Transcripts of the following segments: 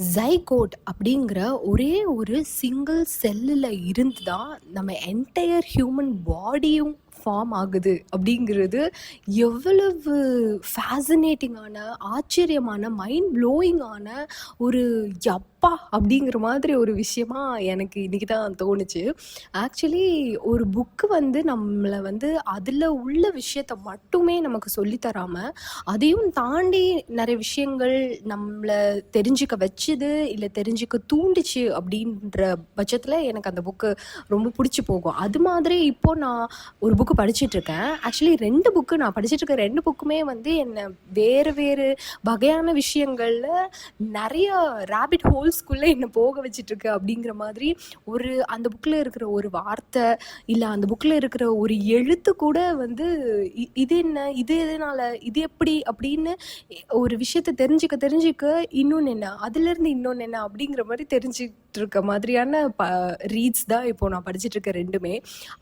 Zygote அப்படிங்கிற ஒரே ஒரு சிங்கிள் செல்லில் இருந்து தான் நம்ம என்டையர் ஹியூமன் பாடியும் ஃபார்ம் ஆகுது அப்படிங்கிறது எவ்வளவு ஃபேசினேட்டிங்கான, ஆச்சரியமான, மைண்ட் ப்ளோயிங்கான ஒரு யப்பா அப்படிங்கிற மாதிரி ஒரு விஷயமா எனக்கு இன்னைக்கு தான் தோணுச்சு. ஆக்சுவலி ஒரு புக்கு வந்து நம்மளை வந்து அதில் உள்ள விஷயத்த மட்டுமே நமக்கு சொல்லித்தராமல் அதையும் தாண்டி நிறைய விஷயங்கள் நம்மளை தெரிஞ்சுக்க வச்சுது, இல்லை தெரிஞ்சுக்க தூண்டுச்சு அப்படின்ற பட்சத்தில் எனக்கு அந்த புக்கு ரொம்ப பிடிச்சி போகும். அது மாதிரி இப்போ நான் ஒரு புக்கு படிச்சிட்ருக்கேன். ஆக்சுவலி 2 புக்கு நான் படிச்சிட்ருக்க 2 புக்குமே வந்து என்னை வேறு வேறு வகையான விஷயங்களில் நிறைய ரேபிட் ஹோல்ஸ்குள்ளே என்னை போக வச்சிட்ருக்கு அப்படிங்கிற மாதிரி அந்த புக்கில் இருக்கிற ஒரு வார்த்தை, இல்லை அந்த புக்கில் இருக்கிற ஒரு எழுத்து கூட வந்து இது என்ன, இது எதனால, இது எப்படி அப்படின்னு ஒரு விஷயத்தை தெரிஞ்சுக்க இன்னொன்று என்ன, அதுலேருந்து இன்னொன்று என்ன அப்படிங்கிற மாதிரி தெரிஞ்சுட்டு இருக்க மாதிரியான ரீட்ஸ் தான் இப்போ நான் படிச்சுட்டு இருக்க 2மே.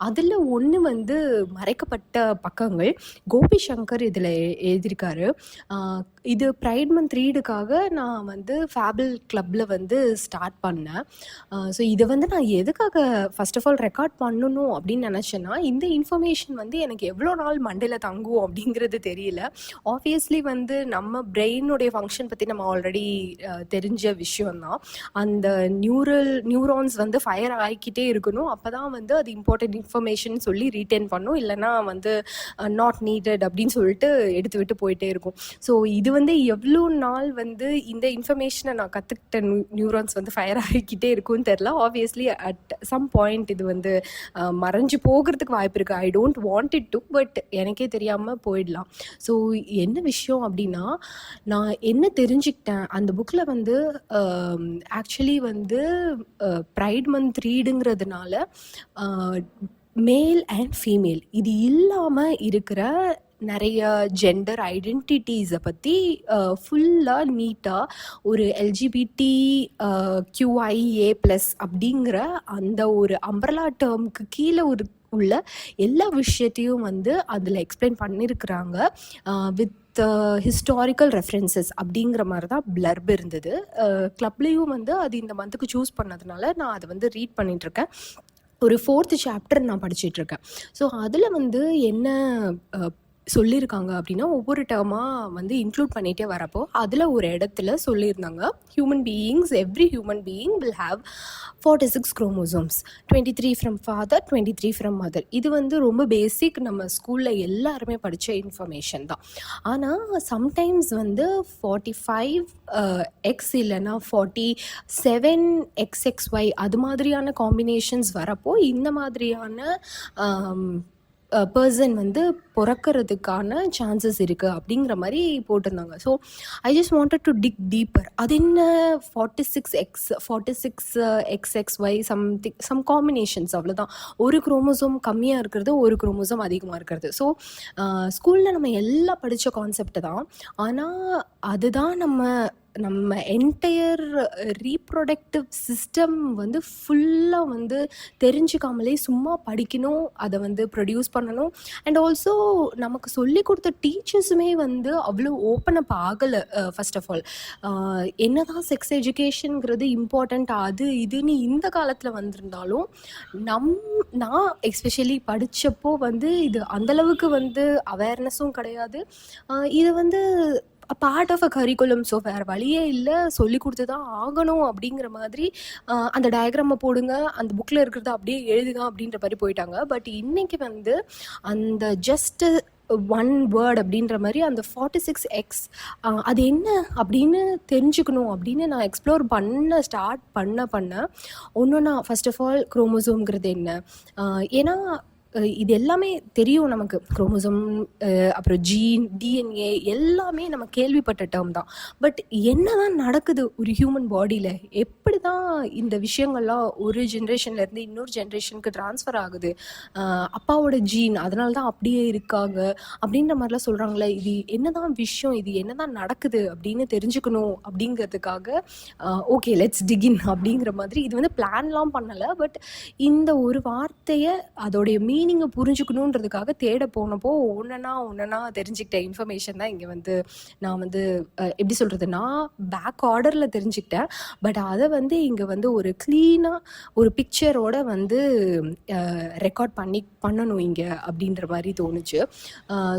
அதில் ஒன்று வந்து மறைக்கப்பட்ட பக்கங்கள். கோபி சங்கர் இதில் எழுதியிருக்காரு. இது ப்ரைட் மந்த் ரீடுக்காக நான் வந்து ஃபேபிள் கிளப்பில் வந்து ஸ்டார்ட் பண்ணேன். ஸோ இதை வந்து நான் எதுக்காக ஃபர்ஸ்ட் ஆஃப் ஆல் ரெக்கார்ட் பண்ணணும் அப்படின்னு நினச்சேன்னா, இந்த இன்ஃபர்மேஷன் வந்து எனக்கு எவ்வளோ நாள் மண்டையில் தங்கும் அப்படிங்கிறது தெரியல. ஆப்வியஸ்லி வந்து நம்ம பிரெயினுடைய ஃபங்க்ஷன் பற்றி நம்ம ஆல்ரெடி தெரிஞ்ச விஷயம்தான். அந்த நியூரான்ஸ் வந்து ஃபயர் ஆகிக்கிட்டே இருக்கணும், அப்போ தான் வந்து அது இம்பார்ட்டன்ட் இன்ஃபர்மேஷன் சொல்லி ரீட்டைன் பண்ணும், இல்லைன்னா வந்து நாட் நீடட் அப்படின்னு சொல்லிட்டு எடுத்து விட்டு போயிட்டே இருக்கும். ஸோ இது வந்து எவ்வளோ நாள் வந்து இந்த இன்ஃபர்மேஷனை நான் கற்றுக்கிட்ட நியூரான்ஸ் வந்து ஃபயர் ஆகிக்கிட்டே இருக்கும்னு தெரில. ஆப்வியஸ்லி அட் சம் பாயிண்ட் இது வந்து மறைஞ்சு போகிறதுக்கு வாய்ப்பு இருக்குது. I don't want it to, but எனக்கே தெரியாமல் போயிடலாம். ஸோ என்ன விஷயம் அப்படின்னா, நான் என்ன தெரிஞ்சுக்கிட்டேன் அந்த புக்கில் வந்து ஆக்சுவலி வந்து pride month ரீடுங்கிறதுனால male and female இது இல்லாமல் இருக்கிற நிறைய ஜெண்டர் ஐடென்டிட்டிஸை பற்றி ஃபுல்லாக நீட்டாக ஒரு எல்ஜிபிடி QIA+ அப்படிங்கிற அந்த ஒரு அம்பர்லா டேர்முக்கு கீழே உள்ள எல்லா விஷயத்தையும் வந்து அதில் எக்ஸ்பிளைன் பண்ணியிருக்கிறாங்க வித் ஹிஸ்டாரிக்கல் ரெஃபரன்சஸ் அப்படிங்கிற மாதிரி தான் பிளர்ப் இருந்தது. கிளப்லேயும் வந்து அது இந்த மந்த்துக்கு சூஸ் பண்ணதுனால நான் அதை வந்து ரீட் பண்ணிகிட்ருக்கேன். ஒரு 4th சாப்டர் நான் படிச்சிட்ருக்கேன். ஸோ அதில் வந்து என்ன சொல்லியிருக்காங்க அப்படின்னா, ஒவ்வொரு டேர்மாக வந்து இன்க்ளூட் பண்ணிகிட்டே வரப்போ அதில் ஒரு இடத்துல சொல்லியிருந்தாங்க, every human being will have 46 chromosomes, 23 from father, 23 from mother. இது வந்து ரொம்ப பேசிக், நம்ம ஸ்கூலில் எல்லாருமே படித்த இன்ஃபர்மேஷன் தான். ஆனால் சம்டைம்ஸ் வந்து 45X இல்லைன்னா 47XXY அது மாதிரியான காம்பினேஷன்ஸ் வரப்போ இந்த மாதிரியான பர்சன் வந்து பிறக்கிறதுக்கான சான்சஸ் இருக்குது அப்படிங்கிற மாதிரி போட்டிருந்தாங்க. So I just wanted to dig deeper. அது என்ன 46XXY சம் காம்பினேஷன்ஸ், அவ்வளோதான். ஒரு குரோமோசோம் கம்மியாக இருக்கிறது, ஒரு குரோமோசோம் அதிகமாக இருக்கிறது. ஸோ ஸ்கூலில் நம்ம எல்லாம் படித்த கான்செப்ட் தான். ஆனால் அதுதான் நம்ம என்டையர் ரீப்ரொடக்டிவ் சிஸ்டம் வந்து ஃபுல்லாக வந்து தெரிஞ்சுக்காமலே சும்மா படிக்கணும், அதை வந்து ப்ரொடியூஸ் பண்ணணும். அண்ட் ஆல்சோ நமக்கு சொல்லி கொடுத்த டீச்சர்ஸுமே வந்து அவ்வளோ ஓப்பன் அப் ஆகலை. ஃபர்ஸ்ட் ஆஃப் ஆல் என்னதான் செக்ஸ் எஜுகேஷனுங்கிறது இம்பார்ட்டண்ட் அது இதுன்னு இந்த காலத்தில் வந்திருந்தாலும் நான் எஸ்பெஷலி படித்தப்போ வந்து இது அந்தளவுக்கு வந்து அவேர்னஸும் கிடையாது. இது வந்து part of a curriculum. So வேறு வழியே இல்லை, சொல்லி கொடுத்து தான் ஆகணும் அப்படிங்கிற மாதிரி அந்த டயக்ராமை போடுங்க, அந்த புக்கில் இருக்கிறத அப்படியே எழுதுங்க அப்படின்ற மாதிரி போயிட்டாங்க. பட் இன்றைக்கி வந்து அந்த ஜஸ்ட்டு ஒன் வேர்ட் அப்படின்ற மாதிரி அந்த 46X அது என்ன அப்படின்னு தெரிஞ்சுக்கணும் அப்படின்னு நான் எக்ஸ்ப்ளோர் ஸ்டார்ட் பண்ண ஒன்றுன்னா, ஃபர்ஸ்ட் ஆஃப் ஆல் குரோமோசோம்ங்கிறது என்ன, ஏன்னா இது எல்லாமே தெரியும் நமக்கு. குரோமோசோம், அப்புறம் ஜீன், DNA எல்லாமே நம்ம கேள்விப்பட்ட டேர்ம் தான். பட் என்ன தான் நடக்குது ஒரு ஹியூமன் பாடியில், எப்படி தான் இந்த விஷயங்கள்லாம் ஒரு ஜென்ரேஷன்லேருந்து இன்னொரு ஜென்ரேஷனுக்கு ட்ரான்ஸ்ஃபர் ஆகுது, அப்பாவோட ஜீன் அதனால தான் அப்படியே இருக்காங்க அப்படின்ற மாதிரிலாம் சொல்கிறாங்களே, இது என்ன தான் விஷயம், இது என்ன தான் நடக்குது அப்படின்னு தெரிஞ்சுக்கணும் அப்படிங்கிறதுக்காக ஓகே லெட்ஸ் டிகின் அப்படிங்கிற மாதிரி இது வந்து பிளான்லாம் பண்ணலை. பட் இந்த ஒரு வார்த்தையை அதோடைய மீனிங்கை புரிஞ்சுக்கணுன்றதுக்காக தேட போனப்போ ஒன்றா தெரிஞ்சுக்கிட்ட இன்ஃபர்மேஷன் தான் இங்கே வந்து நான் வந்து எப்படி சொல்கிறது, நான் பேக் ஆர்டரில் தெரிஞ்சுக்கிட்டேன். பட் அதை வந்து இங்கே வந்து ஒரு க்ளீனாக ஒரு பிக்சரோட வந்து ரெக்கார்ட் பண்ணணும் இங்கே அப்படின்ற மாதிரி தோணுச்சு.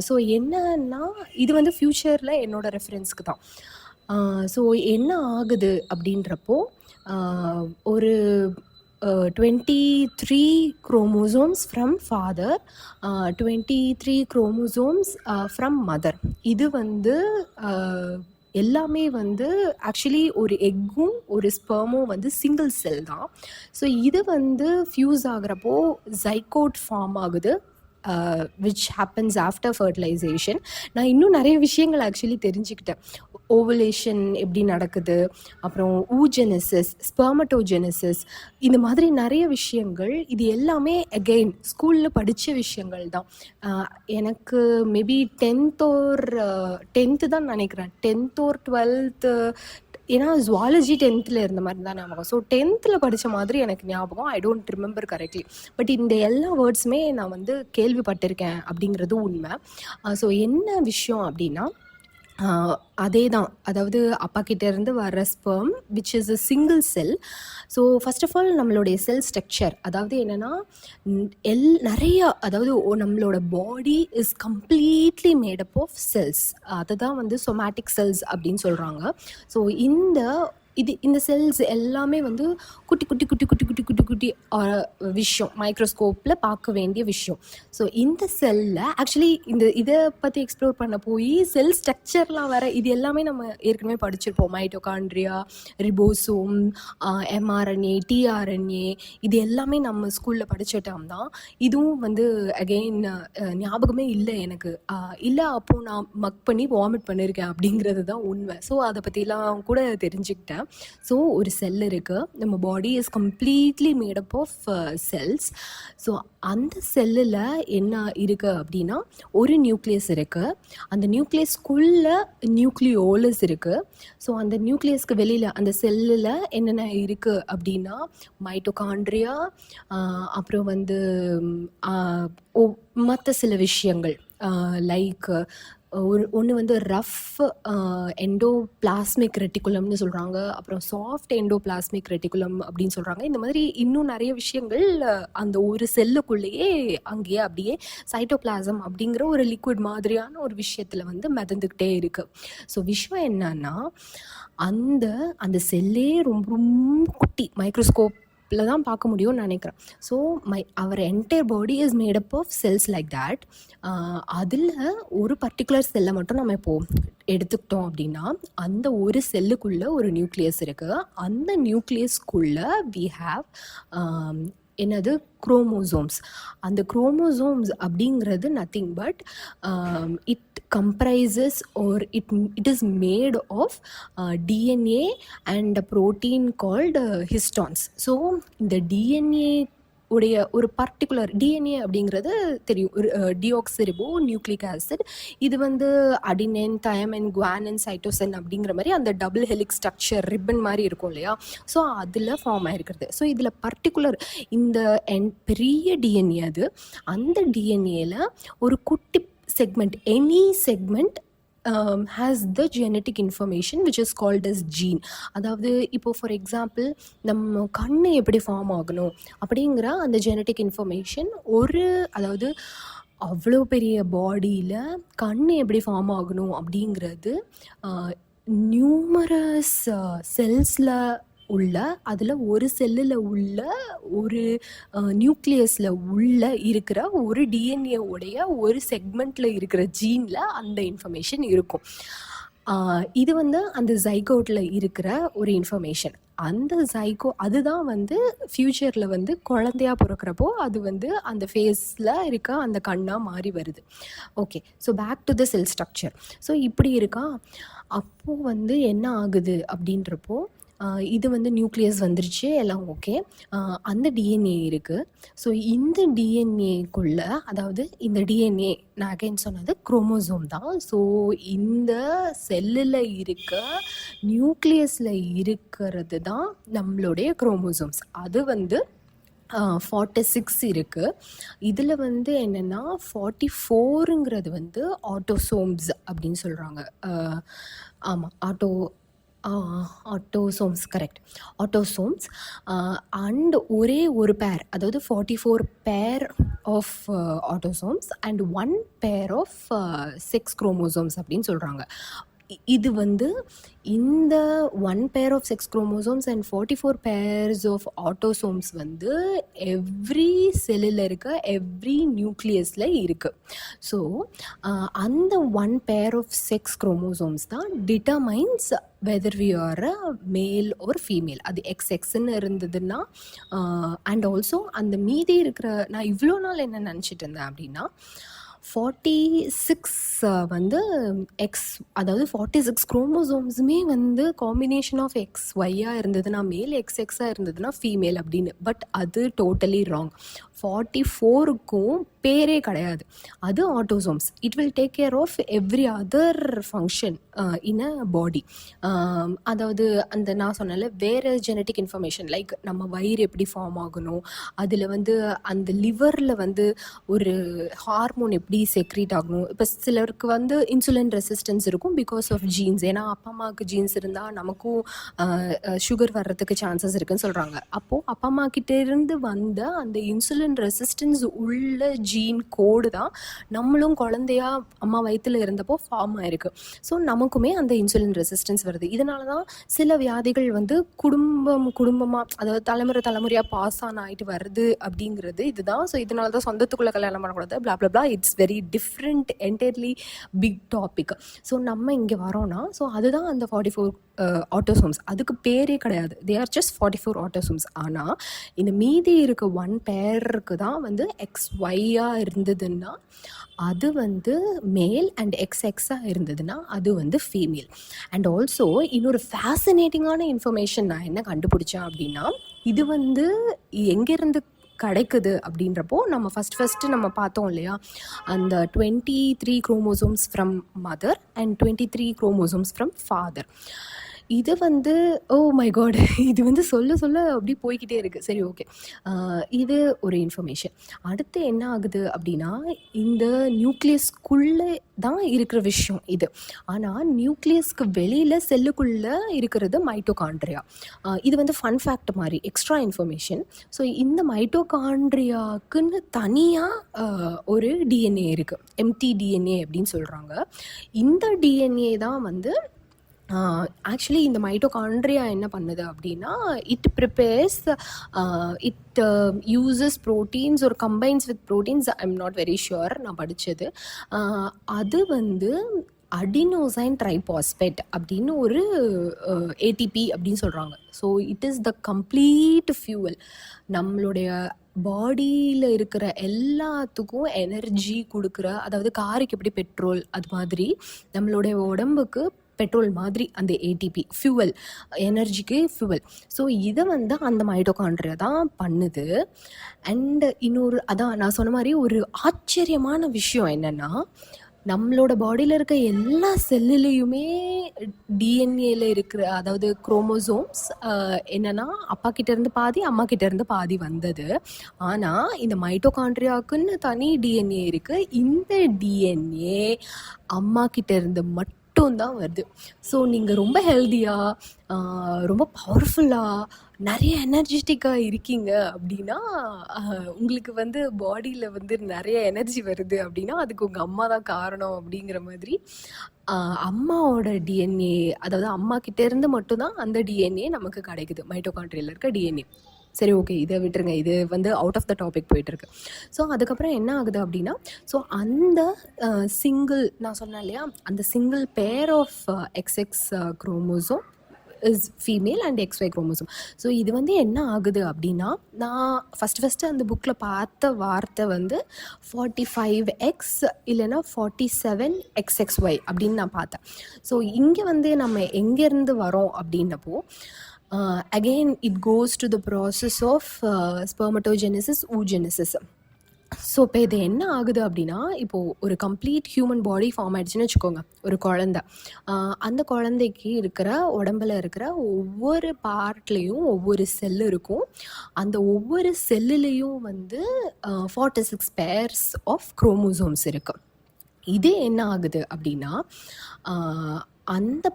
ஸோ என்னன்னா இது வந்து ஃப்யூச்சரில் என்னோட ரெஃபரன்ஸ்க்கு தான். ஸோ என்ன ஆகுது அப்படின்றப்போ ஒரு 23 chromosomes from father, 23 chromosomes from mother. இது வந்து எல்லாமே வந்து ஆக்சுவலி ஒரு எக்கும் ஒரு ஸ்பெர்மும் வந்து சிங்கிள் செல் தான். ஸோ இது வந்து ஃபியூஸ் ஆகிறப்போ ஜைகோட் ஃபார்ம் ஆகுது, which happens after fertilization. நான் இன்னும் நிறைய விஷயங்கள் ஆக்சுவலி தெரிஞ்சுக்கிட்டேன். ஓவலேஷன் எப்படி நடக்குது, அப்புறம் ஊஜெனசிஸ், ஸ்பெர்மட்டோஜெனசிஸ், இந்த மாதிரி நிறைய விஷயங்கள். இது எல்லாமே அகெயின் ஸ்கூலில் படித்த விஷயங்கள் தான். எனக்கு மேபி 10th தான் நினைக்கிறேன், 10th or 12th, ஏன்னா ஜுவாலஜி 10th இருந்த மாதிரி தான் ஞாபகம். ஸோ 10th படித்த மாதிரி எனக்கு ஞாபகம். I don't remember correctly. But இந்த எல்லா வேர்ட்ஸுமே நான் வந்து கேள்விப்பட்டிருக்கேன் அப்படிங்கிறது உண்மை. ஸோ என்ன விஷயம் அப்படின்னா அதே தான், அதாவது அப்பா கிட்டேருந்து வர sperm which is a single cell. So first of all நம்மளுடைய செல் ஸ்ட்ரக்சர், அதாவது என்னென்னா நிறைய, அதாவது நம்மளோட body is completely made up of cells. அதை தான் வந்து சொமேட்டிக் செல்ஸ் அப்படின்னு சொல்கிறாங்க. ஸோ இந்த செல்ஸ் எல்லாமே வந்து குட்டி குட்டி குட்டி குட்டி குட்டி குட்டி குட்டி விஷயம், மைக்ரோஸ்கோப்பில் பார்க்க வேண்டிய விஷயம். ஸோ இந்த செல்லில் ஆக்சுவலி இதை பற்றி எக்ஸ்ப்ளோர் பண்ண போய் செல் ஸ்ட்ரக்சர்லாம் வேறு, இது எல்லாமே நம்ம ஏற்கனவே படிச்சிருப்போம். மைட்டோகாண்ட்ரியா, ரிபோசோம், mRNA, tRNA, இது எல்லாமே நம்ம ஸ்கூலில் படிச்சிட்டோம் தான். இதுவும் வந்து அகெயின் ஞாபகமே இல்லை எனக்கு. இல்லை அப்போது நான் மக் பண்ணி வாமிட் பண்ணியிருக்கேன் அப்படிங்கிறது தான் உண்மை. ஸோ அதை பற்றிலாம் கூட தெரிஞ்சுக்கிட்டேன். ஸோ ஒரு செல் இருக்குது, நம்ம body is completely made up of cells. So அந்த செல்லில் என்ன இருக்குது அப்படின்னா ஒரு நியூக்ளியஸ் இருக்குது. அந்த நியூக்ளியஸ்குள்ளே நியூக்ளியோலஸ் இருக்குது. ஸோ அந்த நியூக்ளியஸ்க்கு வெளியில் அந்த செல்லில் என்னென்ன இருக்குது அப்படின்னா மைட்டோகாண்ட்ரியா, அப்புறம் வந்து மற்ற சில விஷயங்கள் லைக் ஒன்று வந்து ரஃப் எண்டோபிளாஸ்மிக் ரெட்டிகுலம்னு சொல்கிறாங்க, அப்புறம் சாஃப்ட் எண்டோபிளாஸ்மிக் ரெட்டிகுலம் அப்படின்னு சொல்கிறாங்க. இந்த மாதிரி இன்னும் நிறைய விஷயங்கள் அந்த ஒரு செல்லுக்குள்ளேயே அங்கேயே அப்படியே சைட்டோபிளாசம் அப்படிங்கிற ஒரு லிக்விட் மாதிரியான ஒரு விஷயத்தில் வந்து மிதந்துக்கிட்டே இருக்குது. ஸோ விஷயம் என்னன்னா அந்த செல்லே ரொம்ப ரொம்ப குட்டி, மைக்ரோஸ்கோப் தான் பார்க்க முடியும்னு நினைக்கிறேன். ஸோ அவர் entire body is made up of cells like that. அதில் ஒரு பர்டிகுலர் செல்லை மட்டும் நம்ம இப்போது எடுத்துக்கிட்டோம் அப்படின்னா அந்த ஒரு செல்லுக்குள்ளே ஒரு நியூக்ளியஸ் இருக்குது. அந்த நியூக்ளியஸ்குள்ளே வி ஹாவ் என்னது குரோமோசோம்ஸ். அந்த குரோமோசோம்ஸ் அப்படிங்கிறது nothing but it comprises or it is made of DNA and a protein called histones. So இந்த DNA உடைய ஒரு பர்டிகுலர் டிஎன்ஏ அப்படிங்கிறது தெரியும், டியோக்சிரிபோ நியூக்ளிக் ஆசிட். இது வந்து அடினைன், தயமின், குவானின், சைட்டோசின் அப்படிங்கிற மாதிரி அந்த டபுள் ஹெலிக்ஸ் ஸ்ட்ரக்சர் ரிப்பன் மாதிரி இருக்கும் இல்லையா. ஸோ அதில் ஃபார்ம் ஆகிருக்கிறது. ஸோ இதில் பர்டிகுலர் இந்த பெரிய டிஎன்ஏ அது, அந்த டிஎன்ஏல ஒரு குட்டி segment, any segment has the genetic information which is called as gene. அதாவது இப்போ ஃபார் எக்ஸாம்பிள் நம்ம கண்ணு எப்படி ஃபார்ம் ஆகணும் அப்படிங்கிற அந்த ஜெனட்டிக் இன்ஃபர்மேஷன் அதாவது அவ்வளோ பெரிய பாடியில் கண்ணு எப்படி ஃபார்ம் ஆகணும் அப்படிங்கிறது நியூமரஸ் செல்ஸில் உள்ள, அதில் ஒரு செல்லில் உள்ள ஒரு நியூக்ளியஸில் உள்ள இருக்கிற ஒரு டிஎன்ஏ உடைய ஒரு செக்மெண்ட்டில் இருக்கிற ஜீனில் அந்த இன்ஃபர்மேஷன் இருக்கும். இது வந்து அந்த ஜைகோட்டில் இருக்கிற ஒரு இன்ஃபர்மேஷன். அந்த அதுதான் வந்து ஃப்யூச்சரில் வந்து குழந்தையாக பிறக்கிறப்போ அது வந்து அந்த ஃபேஸில் இருக்க அந்த கண்ணாக மாறி வருது. Okay, so back to the cell structure. So இப்படி இருக்கா. அப்போது வந்து என்ன ஆகுது அப்படின்றப்போ இது வந்து நியூக்ளியஸ் வந்துருச்சு, எல்லாம் ஓகே. அந்த டிஎன்ஏ இருக்குது. ஸோ இந்த டிஎன்ஏக்குள்ளே, அதாவது இந்த டிஎன்ஏ நான் அகைன் சொன்னது குரோமோசோம் தான். ஸோ இந்த செல்லில் இருக்க நியூக்ளியஸில் இருக்கிறது தான் நம்மளுடைய குரோமோசோம்ஸ். அது வந்து 46 இருக்குது. இதில் வந்து என்னென்னா 44ங்கிறது வந்து ஆட்டோசோம்ஸ் அப்படின்னு சொல்கிறாங்க. ஆமாம், ஆட்டோசோம்ஸ், கரெக்ட், ஆட்டோசோம்ஸ். அண்ட் ஒரே ஒரு பேர், அதாவது 44 pair of autosomes and 1 pair of sex chromosomes அப்படின்னு சொல்கிறாங்க. இது வந்து இந்த 1 pair of sex chromosomes and 44 pairs of autosomes வந்து எவ்ரி செல்லில் இருக்க எவ்ரி நியூக்ளியஸில் இருக்குது. ஸோ அந்த 1 பேர் ஆஃப் செக்ஸ் குரோமோசோம்ஸ் தான் determines whether we are a male ஒரு ஃபீமேல். அது எக்ஸ்ன்னு இருந்ததுன்னா, அண்ட் ஆல்சோ அந்த மீதி இருக்கிற, நான் இவ்வளோ நாள் என்ன நினச்சிட்டு இருந்தேன் அப்படின்னா 46 வந்து எக்ஸ், அதாவது 46 குரோமோசோம்ஸுமே வந்து காம்பினேஷன் ஆஃப் எக்ஸ் ஒய்யாக இருந்ததுன்னா மேல், எக்ஸாக இருந்ததுன்னா ஃபீமேல் அப்படின்னு. பட் அது டோட்டலி ராங். 44க்கும் பேரே கிடையாது. அது autosomes. It will take care of every other function in a body. அதாவது அந்த நான் சொன்னல வேறு ஜெனட்டிக் இன்ஃபர்மேஷன், லைக் நம்ம வயிறு எப்படி ஃபார்ம் ஆகணும், அதில் வந்து அந்த லிவரில் வந்து ஒரு ஹார்மோன் எப்படி செக்ரீட் ஆகணும். இப்போ சிலருக்கு வந்து இன்சுலின் ரெசிஸ்டன்ஸ் இருக்கும் பிகாஸ் ஆஃப் ஜீன்ஸ். ஏன்னா அப்பா அம்மாவுக்கு ஜீன்ஸ் இருந்தால் நமக்கும் சுகர் வர்றதுக்கு சான்சஸ் இருக்குன்னு சொல்கிறாங்க. அப்போது அப்பா அம்மா கிட்டே இருந்து வந்த அந்த இன்சுலின் ரெசிஸ்டன்ஸ் உள்ள ஜீன் கோடு தான் நம்மளும் குழந்தையா அம்மா வயிற்றுல இருந்தப்போ ஃபார்ம் ஆயிருக்கு. ஸோ நமக்குமே அந்த இன்சுலின் ரெசிஸ்டன்ஸ் வருது. இதனால தான் சில வியாதிகள் வந்து குடும்பமாக, அதாவது தலைமுறையாக பாஸ் ஆகிட்டு வருது அப்படிங்கிறது இதுதான். ஸோ இதனால தான் சொந்தத்துக்குள்ளே கல்யாணம் பண்ணக்கூடாது, blah blah blah. It's very different, entirely big topic. So நம்ம இங்கே வரோன்னா, ஸோ அதுதான் அந்த 44 ஆட்டோசோம்ஸ். அதுக்கு பேரே கிடையாது, தே ஆர் ஜஸ்ட் 44 ஆட்டோசோம்ஸ். ஆனால் இந்த மீதி இருக்க 1 பேருக்கு தான் வந்து XYயாக இருந்ததுன்னா அது வந்து மேல், அண்ட் XX இருந்ததுன்னா அது வந்து ஃபீமேல். அண்ட் ஆல்சோ இன்னொரு ஃபேசினேட்டிங்கான இன்ஃபர்மேஷன் நான் என்ன கண்டுபிடிச்சேன் அப்படின்னா, இது வந்து எங்கேருந்து கிடைக்குது அப்படின்றப்போ, நம்ம ஃபஸ்ட்டு நம்ம பார்த்தோம் இல்லையா, அந்த 23 chromosomes from mother and 23 chromosomes from father. இது வந்து ஓ மை காட், இது வந்து சொல்ல அப்படி போய்கிட்டே இருக்குது. சரி, ஓகே, இது ஒரு இன்ஃபர்மேஷன். அடுத்து என்ன ஆகுது அப்படின்னா, இந்த நியூக்ளியஸ்குள்ளே தான் இருக்கிற விஷயம் இது. ஆனால் நியூக்ளியஸ்க்கு வெளியில் செல்லுக்குள்ளே இருக்கிறது மைட்டோகாண்ட்ரியா. இது வந்து ஃபன் ஃபேக்ட் மாதிரி, எக்ஸ்ட்ரா இன்ஃபர்மேஷன். ஸோ இந்த மைட்டோகாண்ட்ரியாக்குன்னு தனியாக ஒரு டிஎன்ஏ இருக்குது, எம்டி டிஎன்ஏ அப்படின்னு சொல்கிறாங்க. இந்த டிஎன்ஏ தான் வந்து ஆக்சுவலி இந்த மைட்டோகாண்ட்ரியா என்ன பண்ணுது அப்படின்னா, it prepares, it uses proteins ஒரு combines with proteins. I am not very sure, நான் படித்தது. அது வந்து அடினோசைன் ட்ரைபாஸ்பேட் அப்படின்னு ஒரு ஏடிபி அப்படின்னு சொல்கிறாங்க. So it is the complete fuel. நம்மளுடைய பாடியில் இருக்கிற எல்லாத்துக்கும் எனர்ஜி கொடுக்குற, அதாவது காருக்கு எப்படி பெட்ரோல், அது மாதிரி நம்மளுடைய உடம்புக்கு பெட்ரோல் மாதிரி அந்த ஏடிபி ஃபியூவல், எனர்ஜிக்கு ஃபியூவல். ஸோ இதை வந்து அந்த மைட்டோகாண்ட்ரியா தான் பண்ணுது. அண்ட் இன்னொரு, அதான் நான் சொன்ன மாதிரி ஒரு ஆச்சரியமான விஷயம் என்னென்னா, நம்மளோட பாடியில் இருக்க எல்லா செல்லுலேயுமே டிஎன்ஏல இருக்கிற, அதாவது குரோமோசோம்ஸ் என்னென்னா அப்பா கிட்டேருந்து பாதி, அம்மா கிட்டேருந்து பாதி வந்தது. ஆனால் இந்த மைட்டோகாண்ட்ரியாவுக்குன்னு தனி டிஎன்ஏ இருக்குது. இந்த டிஎன்ஏ அம்மா கிட்டேருந்து மட்டும் தான் வருது. ஸோ நீங்கள் ரொம்ப ஹெல்த்தியாக, ரொம்ப பவர்ஃபுல்லாக, நிறைய எனர்ஜெட்டிக்காக இருக்கீங்க அப்படின்னா, உங்களுக்கு வந்து பாடியில் வந்து நிறைய எனர்ஜி வருது அப்படின்னா அதுக்கு உங்கள் அம்மா தான் காரணம் அப்படிங்கிற மாதிரி. அம்மாவோட டிஎன்ஏ, அதாவது அம்மா கிட்டேருந்து மட்டும்தான் அந்த டிஎன்ஏ நமக்கு கிடைக்குது, மைட்டோகாண்ட்ரியாவில் இருக்க டிஎன்ஏ. சரி, ஓகே, இதை விட்டுருங்க, இது வந்து அவுட் ஆஃப் த டாபிக் போயிட்டுருக்கு. ஸோ அதுக்கப்புறம் என்ன ஆகுது அப்படின்னா, ஸோ அந்த சிங்கிள், நான் சொன்னேன் இல்லையா, அந்த single pair of XX chromosome is female and XY chromosome. So இது வந்து என்ன ஆகுது அப்படின்னா, நான் ஃபஸ்ட்டு அந்த புக்கில் பார்த்த வார்த்தை வந்து 45X இல்லைன்னா 47XXY அப்படின்னு நான் பார்த்தேன். ஸோ இங்கே வந்து நம்ம எங்கேருந்து வரோம் அப்படின்னப்போ, again it goes to the process of spermatogenesis, oogenesis. So இப்போ இது என்ன ஆகுது அப்படின்னா, இப்போது ஒரு கம்ப்ளீட் ஹியூமன் பாடி ஃபார்ம் ஆயிடுச்சுன்னு வச்சுக்கோங்க. ஒரு குழந்த. அந்த குழந்தைக்கு இருக்கிற உடம்புல இருக்கிற ஒவ்வொரு பார்ட்லேயும் ஒவ்வொரு செல் இருக்கும். அந்த ஒவ்வொரு செல்லுலேயும் வந்து 46 பேர்ஸ் ஆஃப் குரோமோசோம்ஸ் இருக்கு. இது என்ன ஆகுது அப்படின்னா, அந்த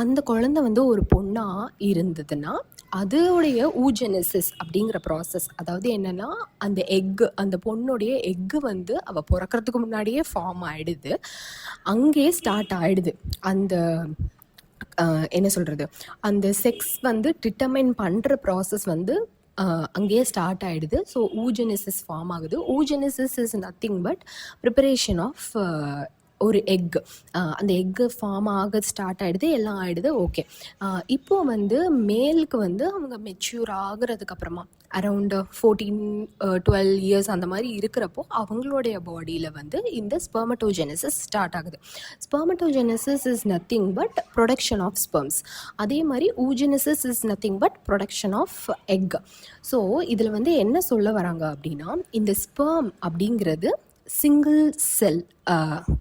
அந்த குழந்தை வந்து ஒரு பொண்ணா இருந்ததுன்னா, அதோடைய ஊஜெனசிஸ் அப்படிங்கிற ப்ராசஸ், அதாவது என்னன்னா, அந்த பொண்ணுடைய எக்கு வந்து அவள் பிறக்கிறதுக்கு முன்னாடியே ஃபார்ம் ஆகிடுது. அங்கேயே ஸ்டார்ட் ஆகிடுது அந்த என்ன சொல்கிறது, அந்த செக்ஸ் வந்து டிட்டர்மைன் பண்ணுற ப்ராசஸ் வந்து அங்கேயே ஸ்டார்ட் ஆகிடுது. ஸோ ஊஜெனசிஸ் ஃபார்ம் ஆகுது. Oogenesis is nothing but preparation of ஒரு எக். அந்த எக்கு ஃபார்ம் ஆக ஸ்டார்ட் ஆகிடுது, எல்லாம் ஆகிடுது. ஓகே, இப்போது வந்து மேலுக்கு வந்து அவங்க மெச்சூர் ஆகுறதுக்கப்புறமா அரவுண்டு 14-12 இயர்ஸ் அந்த மாதிரி இருக்கிறப்போ அவங்களுடைய பாடியில் வந்து இந்த ஸ்பெர்மட்டோஜெனசிஸ் ஸ்டார்ட் ஆகுது. Spermatogenesis is nothing but production of sperms. அதே மாதிரி oogenesis is nothing but production of egg. So இதில் வந்து என்ன சொல்ல வராங்க அப்படின்னா, இந்த ஸ்பெர்ம் அப்படிங்கிறது சிங்கிள் செல்,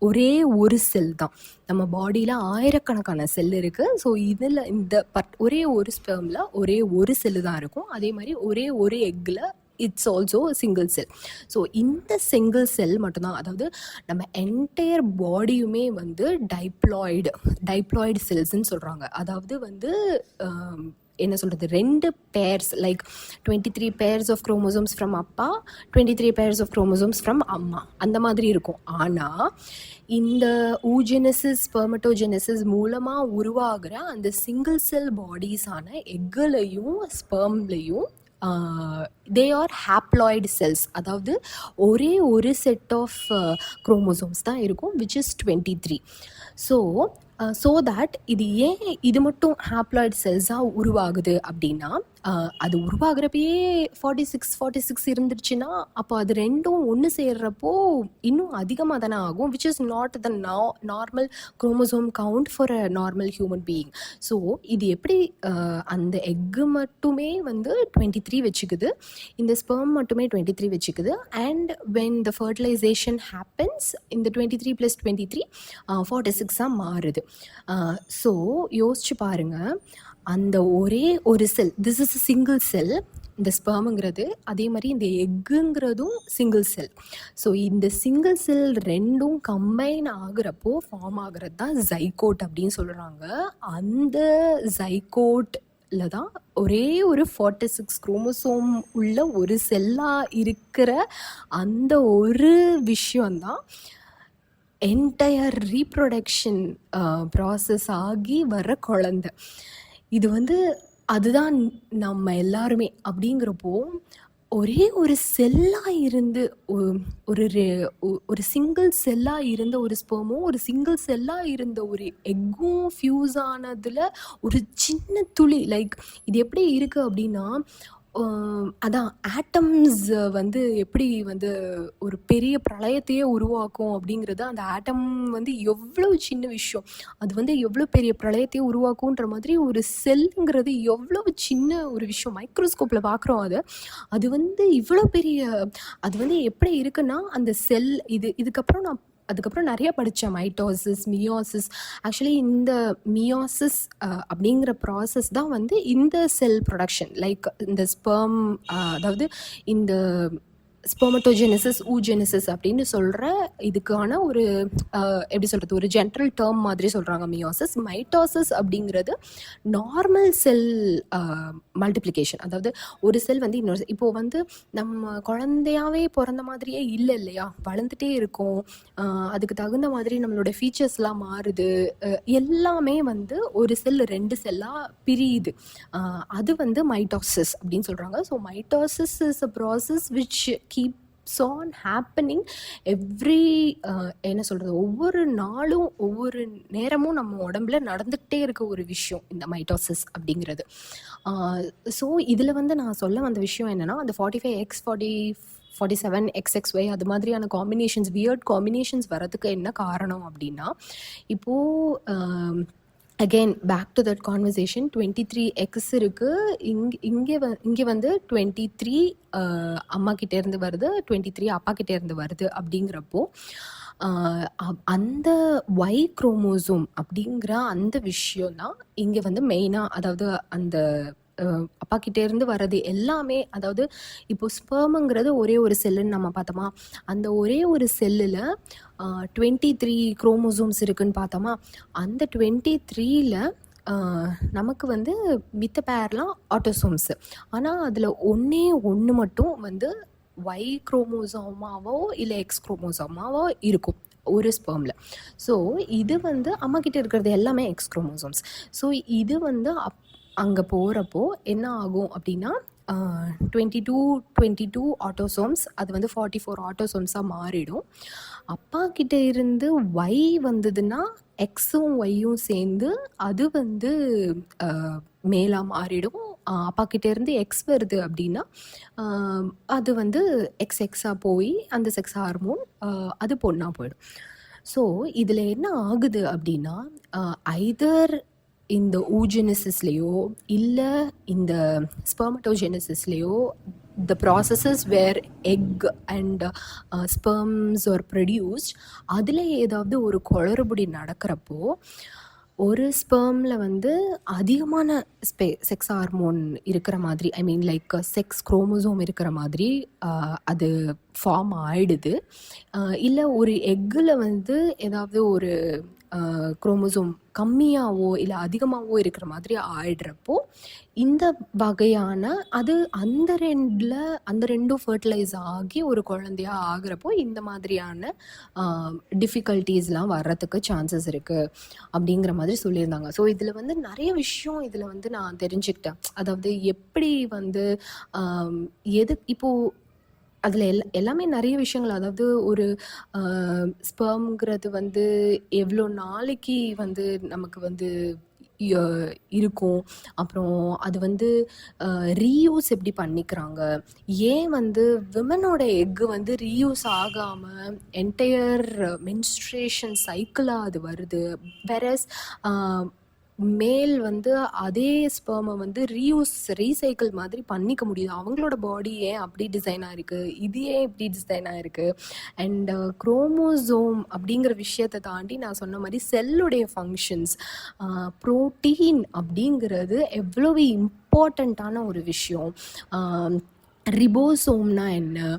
ஒரே ஒரு செல் தான். நம்ம பாடியில் ஆயிரக்கணக்கான செல் இருக்குது. ஸோ இதில் இந்த ஒரே ஒரு ஸ்பெர்மில் ஒரே ஒரு செல்லு தான் இருக்கும். அதே மாதிரி ஒரே ஒரு எக்கில் it's also single cell. So இந்த சிங்கிள் செல் மட்டும்தான், அதாவது நம்ம என்டையர் பாடியுமே வந்து டைப்ளாய்டு செல்ஸ்ன்னு சொல்கிறாங்க. அதாவது வந்து என்ன சொல்கிறது, 2 pairs, like 23 pairs of chromosomes from அப்பா, 23 பேர்ஸ் ஆஃப் குரோமோசோம்ஸ் ஃப்ரம் அம்மா, அந்த மாதிரி இருக்கும். ஆனால் இந்த ஊஜெனசிஸ் ஸ்பெர்மட்டோஜெனசிஸ் மூலமாக உருவாகிற அந்த சிங்கிள் செல் பாடிஸான எக்குலையும் ஸ்பெர்ம்லையும் தே ஆர் ஹாப்ளாய்டு செல்ஸ். அதாவது ஒரே ஒரு செட் ஆஃப் குரோமோசோம்ஸ் தான் இருக்கும், விச் இஸ் 23. ஸோ தட் இது மட்டும் ஹாப்ளாய்டு செல்ஸாக உருவாகுது அப்படின்னா, அது உருவாகிறப்பயே 46 இருந்துருச்சுன்னா அப்போ அது ரெண்டும் ஒன்று சேர்றப்போ இன்னும் அதிகமாக தானே ஆகும், which is not the normal chromosome count for a normal human being. So இது எப்படி அந்த எக்கு மட்டுமே வந்து 23 வச்சுக்குது, இந்த ஸ்பெர்ம் மட்டுமே 23 வச்சுக்குது. And when the fertilization happens, இந்த 23 + 23 46 மாறுது. ஸோ யோசிச்சு பாருங்கள், அந்த ஒரே ஒரு cell, this is a single cell, இந்த ஸ்பெர்முங்கிறது. அதே மாதிரி இந்த எக்குங்கிறதும் சிங்கிள் செல். ஸோ இந்த சிங்கிள் செல் ரெண்டும் கம்பைன் ஆகுறப்போ ஃபார்ம் ஆகிறது தான் ஜைகோட் அப்படின்னு சொல்கிறாங்க. அந்த ஜைகோட்டில் தான் ஒரே ஒரு 46 குரோமோசோம் உள்ள ஒரு செல்லாக இருக்கிற அந்த ஒரு விஷயந்தான் என்டையர் ரீப்ரொடக்ஷன் ப்ராசஸ் ஆகி வர குழந்தை. இது வந்து அதுதான் நம்ம எல்லாருமே. அப்படிங்கிறப்போ ஒரே ஒரு செல்லாக இருந்து ஒரு சிங்கிள் செல்லாக இருந்த ஒரு ஸ்பெர்மும் ஒரு சிங்கிள் செல்லாக இருந்த ஒரு எக்கும் ஃபியூஸ் ஆனதில் ஒரு சின்ன துளி, லைக் இது எப்படி இருக்குது அப்படின்னா, அதான் ஆட்டம்ஸ் வந்து எப்படி வந்து ஒரு பெரிய பிரளயத்தையே உருவாக்கும் அப்படிங்கிறது, அந்த ஆட்டம் வந்து எவ்வளோ சின்ன விஷயம், அது வந்து எவ்வளோ பெரிய பிரளயத்தையே உருவாக்குன்ற மாதிரி ஒரு செல்லுங்கிறது எவ்வளோ சின்ன ஒரு விஷயம். மைக்ரோஸ்கோப்பில் பார்க்குறோம் அது வந்து இவ்வளோ பெரிய, அது வந்து எப்படி இருக்குன்னா அந்த செல் அதுக்கப்புறம் நிறைய படித்தேன், மைட்டோசிஸ், மியோசிஸ். ஆக்சுவலி இந்த மியோசிஸ் அப்படிங்கிற ப்ராசஸ் தான் வந்து இந்த செல் ப்ரொடக்ஷன், லைக் இந்த ஸ்பெர்ம், அதாவது இந்த ஸ்பெர்மட்டோஜெனசிஸ், ஊஜெனசிஸ் அப்படின்னு சொல்கிற இதுக்கான ஒரு எப்படி சொல்கிறது, ஒரு ஜென்ரல் டேர்ம் மாதிரி சொல்கிறாங்க மியோசிஸ். மைட்டோசிஸ் அப்படிங்கிறது நார்மல் செல் மல்டிப்ளிகேஷன். அதாவது ஒரு செல் வந்து இன்னொரு, இப்போது வந்து நம்ம குழந்தையாவே பிறந்த மாதிரியே இல்லை இல்லையா, வளர்ந்துட்டே இருக்கும், அதுக்கு தகுந்த மாதிரி நம்மளோட ஃபீச்சர்ஸ்லாம் மாறுது, எல்லாமே வந்து ஒரு செல் 2 செல்லாக பிரியுது. அது வந்து மைட்டோசிஸ் அப்படின்னு சொல்கிறாங்க. So mitosis is a process which keeps on happening every என்ன சொல்கிறது, ஒவ்வொரு நாளும் ஒவ்வொரு நேரமும் நம்ம உடம்புல நடந்துக்கிட்டே இருக்க ஒரு விஷயம் இந்த மைட்டோசிஸ் அப்படிங்கிறது. ஸோ இதில் வந்து நான் சொல்ல வந்த விஷயம் என்னென்னா, அந்த 45X 47 XXY அது மாதிரியான வியர்ட் காம்பினேஷன்ஸ் வரதுக்கு என்ன காரணம் அப்படின்னா, இப்போது again back to that conversation 23x இருக்குது. இங்கே வந்து 23 அம்மா கிட்டேருந்து வருது, 23 அப்பா கிட்டேருந்து வருது. அப்படிங்கிறப்போ அந்த ஒய் குரோமோசோம் அப்படிங்கிற அந்த விஷயம் தான் இங்கே வந்து மெயினாக, அதாவது அந்த அப்பா கிட்டேருந்து வர்றது எல்லாமே, அதாவது இப்போ ஸ்பெர்முங்கிறது ஒரே ஒரு செல்லுன்னு நம்ம பார்த்தோமா, அந்த ஒரே ஒரு செல்லில் 23 குரோமோசோம்ஸ் இருக்குன்னு பார்த்தோமா, அந்த 23ல் நமக்கு வந்து மித்த பேர்லாம் ஆட்டோசோம்ஸு. ஆனால் அதில் ஒன்று மட்டும் வந்து ஒய் குரோமோசோமாவோ இல்லை எக்ஸ் குரோமோசோமாவோ இருக்கும் ஒரு ஸ்பெர்மில். ஸோ இது வந்து அம்மாக்கிட்ட இருக்கிறது எல்லாமே எக்ஸ் குரோமோசோம்ஸ். ஸோ இது வந்து அங்கே போகிறப்போ என்ன ஆகும் அப்படின்னா 22 ஆட்டோசோம்ஸ் அது வந்து 44 ஆட்டோசோம்ஸாக மாறிடும். அப்பா கிட்ட இருந்து ஒய் வந்ததுன்னா எக்ஸும் ஒய்யும் சேர்ந்து அது வந்து மேலாக மாறிடும். அப்பா கிட்ட இருந்து எக்ஸ் வருது அப்படின்னா அது வந்து எக்ஸாக போய் அந்த செக்ஸ் ஹார்மோன் அது பொண்ணாக போயிடும். ஸோ இதில் என்ன ஆகுது அப்படின்னா ஐதர் இந்த ஊஜெனிசிஸ்லேயோ இல்லை இந்த ஸ்பெர்மட்டோஜெனிசிஸ்லேயோ the processes where egg and sperms are produced, அதில் ஏதாவது ஒரு குளறுபடி நடக்கிறப்போ ஒரு ஸ்பெர்மில் வந்து அதிகமான செக்ஸ் ஹார்மோன் இருக்கிற மாதிரி, ஐ மீன் லைக் செக்ஸ் குரோமோசோம் இருக்கிற மாதிரி அது ஃபார்ம் ஆயிடுது. இல்லை ஒரு எக்கில் வந்து ஏதாவது ஒரு குரோமோசோம் கம்மியாகவோ இல்லை அதிகமாகவோ இருக்கிற மாதிரி ஆயிடுறப்போ இந்த வகையான அது அந்த ரெண்டும் ஃபர்டிலைஸ் ஆகி ஒரு குழந்தையா ஆகிறப்போ இந்த மாதிரியான டிஃபிகல்ட்டிஸ்லாம் வர்றதுக்கு சான்சஸ் இருக்குது அப்படிங்கிற மாதிரி சொல்லியிருந்தாங்க. ஸோ இதில் வந்து நிறைய விஷயம் இதில் வந்து நான் தெரிஞ்சுக்கிட்டேன். அதாவது எப்படி வந்து இப்போது அதில் எல்லாமே நிறைய விஷயங்கள், அதாவது ஒரு ஸ்பெர்ம்ங்கிறது வந்து எவ்வளோ நாளைக்கு வந்து நமக்கு வந்து இருக்கும், அப்புறம் அது வந்து ரீயூஸ் எப்படி பண்ணிக்கிறாங்க, ஏன் வந்து விமனோட எக்கு வந்து ரீயூஸ் ஆகாமல் என்டையர் மென்ஸ்ட்ரேஷன் சைக்கிளாக அது வருது, வெரஸ் மேல் வந்து அதே ஸ்பெர்மை வந்து ரீசைக்கிள் மாதிரி பண்ணிக்க முடியுது. அவங்களோட பாடி ஏன் அப்படி டிசைன் ஆகிருக்கு, இது ஏன் இப்படி டிசைன் ஆகிருக்கு. அண்ட் குரோமோசோம் அப்படிங்கிற விஷயத்தை தாண்டி நான் சொன்ன மாதிரி செல்லுடைய ஃபங்க்ஷன்ஸ், ப்ரோட்டீன் அப்படிங்கிறது எவ்வளவு இம்பார்ட்டண்ட்டான ஒரு விஷயம். ரிபோசோம்னா என்ன,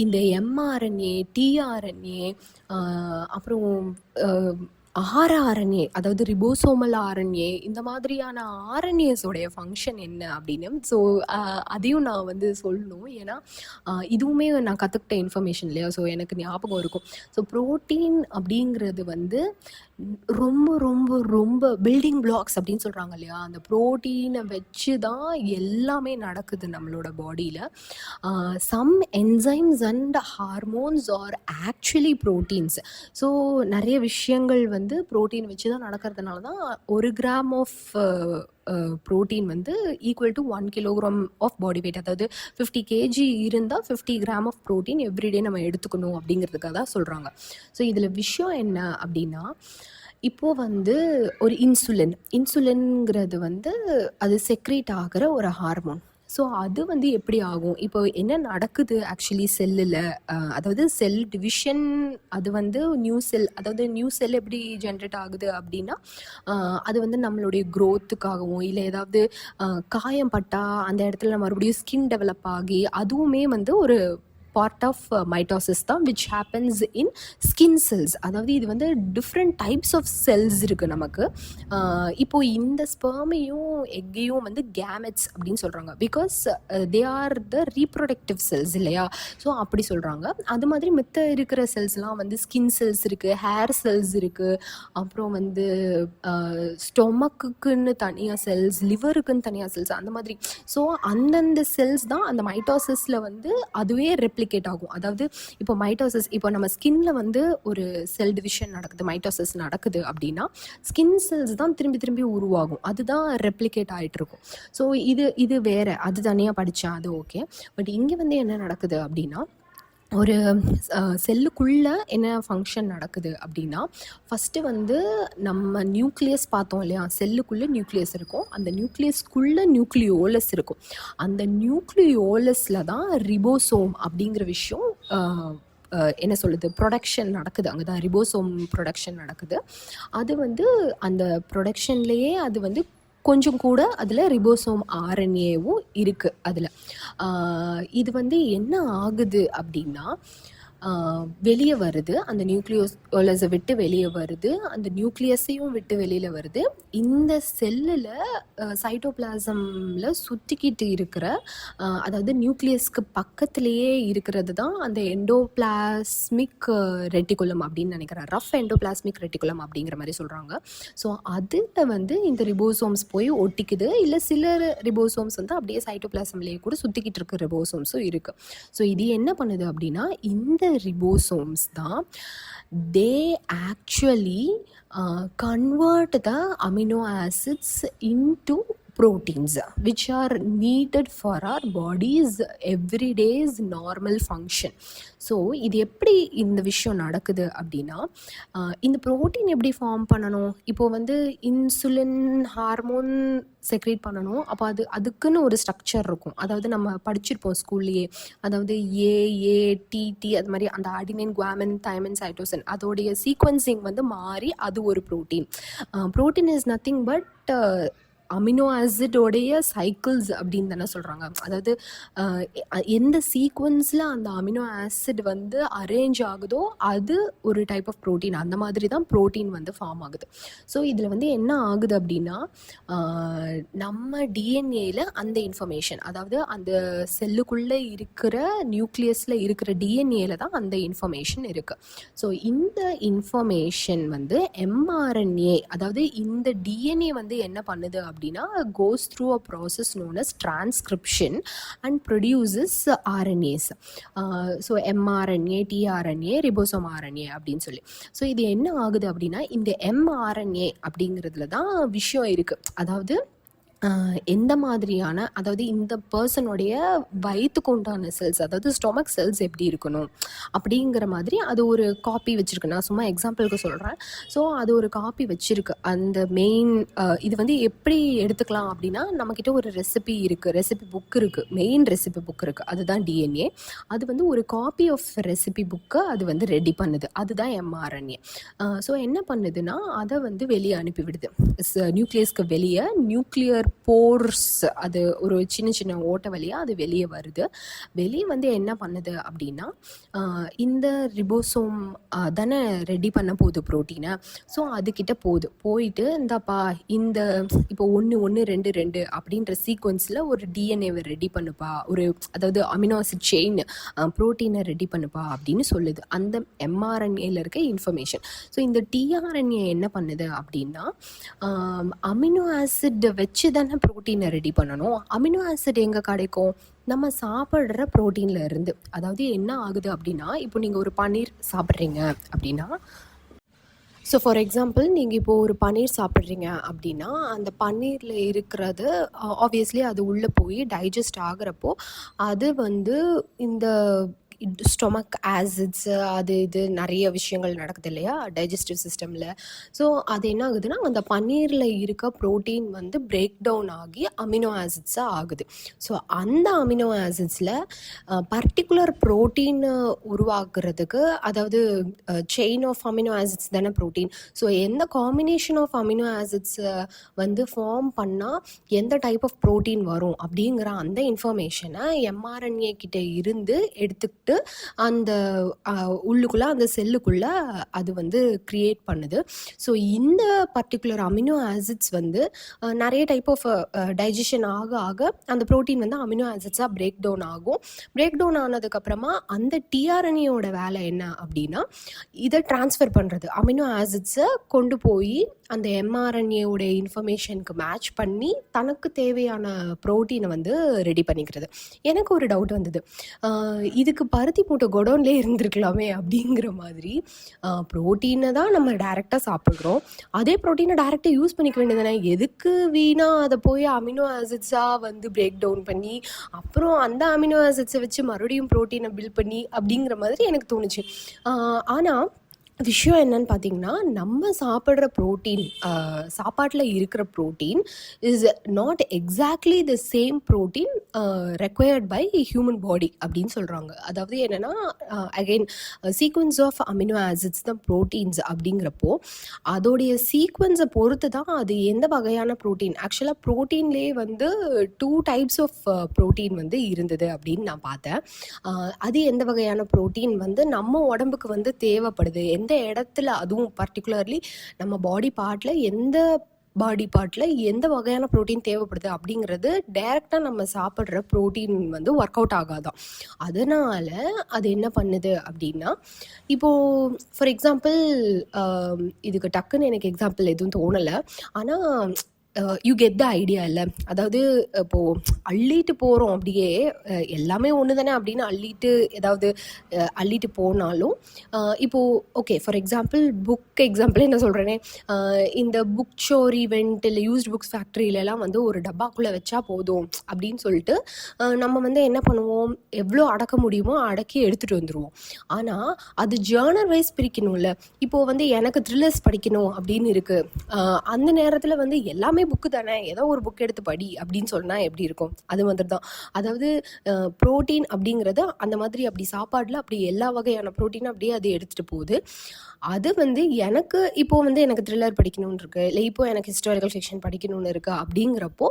இந்த எம்ஆர்என்ஏ, டிஆர்என்ஏ, அப்புறம் ஆர்என்ஏ, அதாவது ரிபோசோமல் ஆர்என்ஏ, இந்த மாதிரியான ஆர்என்ஏஸோடைய ஃபங்க்ஷன் என்ன அப்படின்னு. ஸோ அதையும் நான் வந்து சொல்லணும், ஏன்னா இதுவுமே நான் கற்றுக்கிட்ட இன்ஃபர்மேஷன் இல்லையா, ஸோ எனக்கு ஞாபகம் இருக்கும். ஸோ ப்ரோட்டீன் அப்படிங்கிறது வந்து ரொம்ப ரொம்ப ரொம்ப பில்டிங் பிளாக்ஸ் அப்படின்னு சொல்கிறாங்க இல்லையா, அந்த ப்ரோட்டீனை வச்சு தான் எல்லாமே நடக்குது நம்மளோட பாடியில். Some enzymes and hormones are actually proteins. So நிறைய விஷயங்கள் வந்து ப்ரோட்டீன் வச்சு தான் நடக்கிறதுனால தான் 1 கிராம் ஆஃப் ப்ரோட்டீன் வந்து equal to 1 kilogram of body weight. அதாவது 50 kg இருந்தால் 50 கிராம் ஆஃப் ப்ரோட்டீன் எவ்ரிடே நம்ம எடுத்துக்கணும் அப்படிங்கிறதுக்காக தான் சொல்கிறாங்க. ஸோ இதில் விஷயம் என்ன அப்படின்னா, இப்போது வந்து ஒரு இன்சுலின்ங்கிறது வந்து அது செக்ரேட் ஆகிற ஒரு ஹார்மோன். ஸோ அது வந்து எப்படி ஆகும், இப்போ என்ன நடக்குது ஆக்சுவலி செல்லில், அதாவது செல் டிவிஷன், அது வந்து நியூ செல் எப்படி ஜென்ரேட் ஆகுது அப்படின்னா, அது வந்து நம்மளுடைய க்ரோத்துக்காகவும் இல்லை ஏதாவது காயம் பட்டால் அந்த இடத்துல மறுபடியும் ஸ்கின் டெவலப் ஆகி அதுவுமே வந்து ஒரு பார்ட் ஆஃப் மைட்டோசிஸ் தான், which happens in skin cells. அதாவது இது வந்து டிஃப்ரெண்ட் டைப்ஸ் ஆஃப் செல்ஸ் இருக்குது நமக்கு. இப்போது இந்த ஸ்பெர்மையும் எக்கையும் வந்து கேமெட்ஸ் அப்படின்னு சொல்கிறாங்க, because they are the reproductive cells இல்லையா. ஸோ அப்படி சொல்கிறாங்க. அது மாதிரி மித்த இருக்கிற செல்ஸ்லாம் வந்து ஸ்கின் செல்ஸ் இருக்குது, ஹேர் செல்ஸ் இருக்குது, அப்புறம் வந்து ஸ்டொமக்குன்னு தனியாக செல்ஸ், லிவருக்குன்னு தனியாக செல்ஸ், அந்த மாதிரி. ஸோ அந்தந்த செல்ஸ் தான் அந்த மைட்டோசிஸில் வந்து அதுவே ரெப்ளிகேட் ஆகும். அதாவது இப்போ மைட்டோசிஸ், இப்போ நம்ம ஸ்கின்ல வந்து ஒரு செல் டிவிஷன் நடக்குது, மைட்டோசிஸ் நடக்குது அப்படின்னா ஸ்கின் செல்ஸ் தான் திரும்பி உருவாகும், அதுதான் ரெப்ளிகேட் ஆகிட்டு இருக்கும். ஸோ இது வேற, அது தனியாக படித்தேன், அது ஓகே. பட் இங்கே வந்து என்ன நடக்குது அப்படின்னா, ஒரு செல்லுக்குள்ளே என்ன ஃபங்க்ஷன் நடக்குது அப்படின்னா, ஃபஸ்ட்டு வந்து நம்ம நியூக்ளியஸ் பார்த்தோம் இல்லையா? செல்லுக்குள்ளே நியூக்ளியஸ் இருக்கும். அந்த நியூக்ளியஸ்க்குள்ளே நியூக்ளியோலஸ் இருக்கும். அந்த நியூக்ளியோலஸில் தான் ரிபோசோம் அப்படிங்கிற விஷயம் என்ன சொல்லுது, ப்ரொடக்ஷன் நடக்குது. அங்கே தான் ரிபோசோம் ப்ரொடக்ஷன் நடக்குது. அது வந்து அந்த ப்ரொடக்ஷன்லேயே அது வந்து கொஞ்சம் கூட அதில் ரிபோசோம் ஆர்என்ஏவும் இருக்குது அதில். இது வந்து என்ன ஆகுது அப்படின்னா, வெளியே வருது, அந்த நியூக்ளியோலஸை விட்டு வெளியே வருது, அந்த நியூக்ளியஸையும் விட்டு வெளியில் வருது. இந்த செல்லில் சைட்டோபிளாசமில் சுற்றிக்கிட்டு இருக்கிற அதாவது நியூக்ளியஸ்க்கு பக்கத்துலேயே இருக்கிறது தான் அந்த எண்டோபிளாஸ்மிக் ரெட்டிகுலம் அப்படின்னு நினைக்கிறேன். ரஃப் எண்டோபிளாஸ்மிக் ரெட்டிகுலம் அப்படிங்கிற மாதிரி சொல்கிறாங்க. ஸோ அதில் வந்து இந்த ரிபோசோம்ஸ் போய் ஒட்டிக்குது. இல்லை சில ரிபோசோம்ஸ் வந்து அப்படியே சைட்டோபிளாசம்லேயே கூட சுற்றிக்கிட்டு இருக்க ரிபோசோம்ஸும் இருக்குது. ஸோ இது என்ன பண்ணுது அப்படின்னா, இந்த ribosomes தான் they actually convert the amino acids into proteins which are needed for our body's everyday's normal function. So இது எப்படி இந்த விஷயம் நடக்குது அப்படின்னா, இந்த ப்ரோட்டீன் எப்படி ஃபார்ம் பண்ணணும்? இப்போது வந்து இன்சுலின் ஹார்மோன் செக்ரேட் பண்ணணும். அப்போ அதுக்குன்னு ஒரு ஸ்ட்ரக்சர் இருக்கும். அதாவது நம்ம படிச்சிருப்போம் ஸ்கூல்லையே. அதாவது ஏஏடிடி அது மாதிரி அந்த அடினின், குவாமின், தைமின், சைட்டோசின் அதோடைய சீக்வன்சிங் வந்து மாறி அது ஒரு protein. Protein is nothing but amino ஆசிடோடைய சைக்கிள்ஸ் அப்படின்னு தானே சொல்கிறாங்க. அதாவது எந்த சீக்வன்ஸில் அந்த அமினோ ஆசிட் வந்து அரேஞ்ச் ஆகுதோ அது ஒரு டைப் ஆஃப் ப்ரோட்டீன். அந்த மாதிரி தான் ப்ரோட்டீன் வந்து ஃபார்ம் ஆகுது. ஸோ இதில் வந்து என்ன ஆகுது அப்படின்னா, நம்ம டிஎன்ஏல அந்த இன்ஃபர்மேஷன், அதாவது அந்த செல்லுக்குள்ளே இருக்கிற நியூக்ளியஸில் இருக்கிற டிஎன்ஏல தான் அந்த இன்ஃபர்மேஷன் இருக்குது. ஸோ இந்த இன்ஃபர்மேஷன் வந்து எம்ஆர்என்ஏ, அதாவது இந்த டிஎன்ஏ வந்து என்ன பண்ணுது அப்படின்னா, goes through a process known as transcription and produces RNAs. So mRNA, tRNA, ribosome RNA அப்படின்னு சொல்லி. ஸோ இது என்ன ஆகுது அப்படின்னா, இந்த mRNA அப்படிங்கிறதுல தான் விஷயம் இருக்குது. அதாவது எந்த மாதிரியான, அதாவது இந்த பர்சனுடைய வயிற்றுக்கு உண்டான செல்ஸ், அதாவது ஸ்டொமக் செல்ஸ் எப்படி இருக்கணும் அப்படிங்கிற மாதிரி அது ஒரு காப்பி வச்சுருக்கு. நான் சும்மா எக்ஸாம்பிளுக்கு சொல்கிறேன். ஸோ அது ஒரு காப்பி வச்சுருக்கு. அந்த மெயின் இது வந்து எப்படி எடுத்துக்கலாம் அப்படின்னா, நம்மக்கிட்ட ஒரு ரெசிபி இருக்குது, ரெசிபி புக் இருக்குது, மெயின் ரெசிபி புக் இருக்குது, அதுதான் டிஎன்ஏ. அது வந்து ஒரு காப்பி ஆஃப் ரெசிபி புக்கை அது வந்து ரெடி பண்ணுது, அதுதான் எம்ஆர்என்ஏ. ஸோ என்ன பண்ணுதுன்னா, அதை வந்து வெளியே அனுப்பிவிடுது. நியூக்ளியஸ்க்கு வெளியே நியூக்ளியர் போர்ஸ், அது ஒரு சின்ன சின்ன ஓட்ட வழியாக அது வெளியே வருது. வெளியே வந்து என்ன பண்ணுது அப்படின்னா, இந்த ரிபோசோம் தானே ரெடி பண்ண போகுது ப்ரோட்டீனை. ஸோ அதுக்கிட்ட போயிட்டு இந்தாப்பா இந்த இப்போ 1 1 2 2 அப்படின்ற சீக்வன்ஸில் ஒரு டிஎன்ஏவை ரெடி பண்ணுப்பா, அதாவது அமினோ ஆசிட் செயின் ப்ரோட்டீனை ரெடி பண்ணுப்பா அப்படின்னு சொல்லுது அந்த எம்ஆர்என்ஏல இருக்க இன்ஃபர்மேஷன். ஸோ இந்த டிஆர்என்ஏ என்ன பண்ணுது அப்படின்னா, அமினோ ஆசிட் வச்சு தானே ப்ரோட்டீனை ரெடி பண்ணணும். அமினோ ஆசிட் எங்கே கிடைக்கும்? நம்ம சாப்பிட்ற ப்ரோட்டீனில் இருந்து. அதாவது என்ன ஆகுது அப்படின்னா, இப்போ நீங்கள் ஒரு பன்னீர் சாப்பிட்றீங்க அப்படின்னா, ஸோ ஃபார் எக்ஸாம்பிள் நீங்கள் இப்போது ஒரு பன்னீர் சாப்பிட்றீங்க அப்படின்னா, அந்த பன்னீரில் இருக்கிறது ஆப்வியஸ்லி அது உள்ளே போய் டைஜஸ்ட் ஆகிறப்போ அது வந்து இந்த ஸ்டொமக் ஆசிட்ஸு அது இது நிறைய விஷயங்கள் நடக்குது இல்லையா டைஜஸ்டிவ் சிஸ்டமில். ஸோ அது என்ன ஆகுதுன்னா, அந்த பன்னீரில் இருக்க ப்ரோட்டீன் வந்து பிரேக் டவுன் ஆகி அமினோ ஆசிட்ஸாக ஆகுது. ஸோ அந்த அமினோ ஆசிட்ஸில் பர்டிகுலர் ப்ரோட்டீன் உருவாக்குறதுக்கு, அதாவது செயின் ஆஃப் அமினோ ஆசிட்ஸ் தானே ப்ரோட்டீன். ஸோ எந்த காம்பினேஷன் ஆஃப் அமினோ ஆசிட்ஸை வந்து ஃபார்ம் பண்ணால் எந்த டைப் ஆஃப் ப்ரோட்டீன் வரும் அப்படிங்கிற அந்த இன்ஃபர்மேஷனை எம்ஆர்என்ஏ கிட்ட இருந்து எடுத்துக்கிட்டு அந்த உள்ளுக்குள்ளே அந்த செல்லுக்குள்ளே அது வந்து க்ரியேட் பண்ணுது. ஸோ இந்த பர்டிகுலர் அமினோ ஆசிட்ஸ் வந்து நிறைய டைப் ஆஃப் டைஜஷன் ஆக ஆக அந்த ப்ரோட்டீன் வந்து அமினோ ஆசிட்ஸாக பிரேக் டவுன் ஆகும். பிரேக் டவுன் ஆனதுக்கப்புறமா அந்த டிஆர்என்ஏயோட வேலை என்ன அப்படின்னா, இதை ட்ரான்ஸ்ஃபர் பண்ணுறது, அமினோ ஆசிட்ஸை கொண்டு போய் அந்த எம்ஆர்என்ஏவோட இன்ஃபர்மேஷனுக்கு மேட்ச் பண்ணி தனக்கு தேவையான ப்ரோட்டீனை வந்து ரெடி பண்ணிக்கிறது. எனக்கு ஒரு டவுட் வந்தது, இதுக்கு பருத்தி மூட்டை குடோன்லேயே இருந்திருக்கலாமே அப்படிங்கிற மாதிரி. ப்ரோட்டீனை தான் நம்ம டைரெக்டாக சாப்பிட்றோம், அதே ப்ரோட்டீனை டைரெக்டாக யூஸ் பண்ணிக்க வேண்டியதானே. எதுக்கு வீணாக அதை போய் அமினோ ஆசிட்ஸாக வந்து பிரேக் டவுன் பண்ணி அப்புறம் அந்த அமினோ ஆசிட்ஸை வச்சு மறுபடியும் ப்ரோட்டீனை பில்ட் பண்ணி அப்படிங்கிற மாதிரி எனக்கு தோணுச்சு. ஆனால் விஷயம் என்னன்னு பார்த்தீங்கன்னா, நம்ம சாப்பிட்ற ப்ரோட்டீன், சாப்பாட்டில் இருக்கிற protein is not exactly the same protein required by human body அப்படின்னு சொல்கிறாங்க. அதாவது என்னென்னா, again sequence of amino acids தான் ப்ரோட்டீன்ஸ் அப்படிங்கிறப்போ அதோடைய சீக்வன்ஸை பொறுத்து தான் அது எந்த வகையான ப்ரோட்டீன். ஆக்சுவலாக ப்ரோட்டீன்லேயே வந்து 2 டைப்ஸ் ஆஃப் ப்ரோட்டீன் வந்து இருந்தது அப்படின்னு நான் பார்த்தேன். அது எந்த வகையான ப்ரோட்டீன் வந்து நம்ம உடம்புக்கு வந்து தேவைப்படுது, எந்த இடத்துல, அதுவும் பர்டிகுலர்லி நம்ம பாடி பார்ட்டில் எந்த வகையான ப்ரோட்டீன் தேவைப்படுது அப்படிங்கிறது டைரெக்டாக நம்ம சாப்பிட்ற ப்ரோட்டீன் வந்து ஒர்க் அவுட் ஆகாதான். அதனால் அது என்ன பண்ணுது அப்படின்னா, இப்போது ஃபார் எக்ஸாம்பிள், இதுக்கு டக்குன்னு எனக்கு எக்ஸாம்பிள் எதுவும் தோணலை, ஆனால் யூ கெட் த ஐடியா இல்லை. அதாவது இப்போது அள்ளிட்டு போகிறோம், அப்படியே எல்லாமே ஒன்று தானே அப்படின்னு அள்ளிட்டு போனாலும், இப்போது okay for example book example என்ன சொல்கிறேனே, இந்த புக் ஷோர் ஈவெண்ட் இல்லை யூஸ்ட் புக்ஸ் ஃபேக்ட்ரியிலலாம் வந்து ஒரு டப்பாக்குள்ளே வச்சா போதும் அப்படின்னு சொல்லிட்டு நம்ம வந்து என்ன பண்ணுவோம், எவ்வளோ அடக்க முடியுமோ அடக்கி எடுத்துகிட்டு வந்துடுவோம். ஆனால் அது ஜேர்னல் வைஸ் பிரிக்கணும்ல. இப்போது வந்து எனக்கு த்ரில்லர்ஸ் படிக்கணும் அப்படின்னு இருக்குது, அந்த நேரத்தில் வந்து எல்லாமே புக்கு தானே, ஏதோ ஒரு புக் எடுத்து படி அப்படின்னு சொன்னால் எப்படி இருக்கும், அது மாதிரி தான். அதாவது ப்ரோட்டீன் அப்படிங்கிறது அந்த மாதிரி அப்படி சாப்பாடில் அப்படி எல்லா வகையான ப்ரோட்டீனும் அப்படியே அது எடுத்துகிட்டு போகுது. அது வந்து எனக்கு இப்போது வந்து எனக்கு த்ரில்லர் படிக்கணும்னு இருக்குது, இல்லை இப்போது எனக்கு ஹிஸ்டாரிக்கல் ஃபிக்ஷன் படிக்கணும்னு இருக்குது அப்படிங்கிறப்போ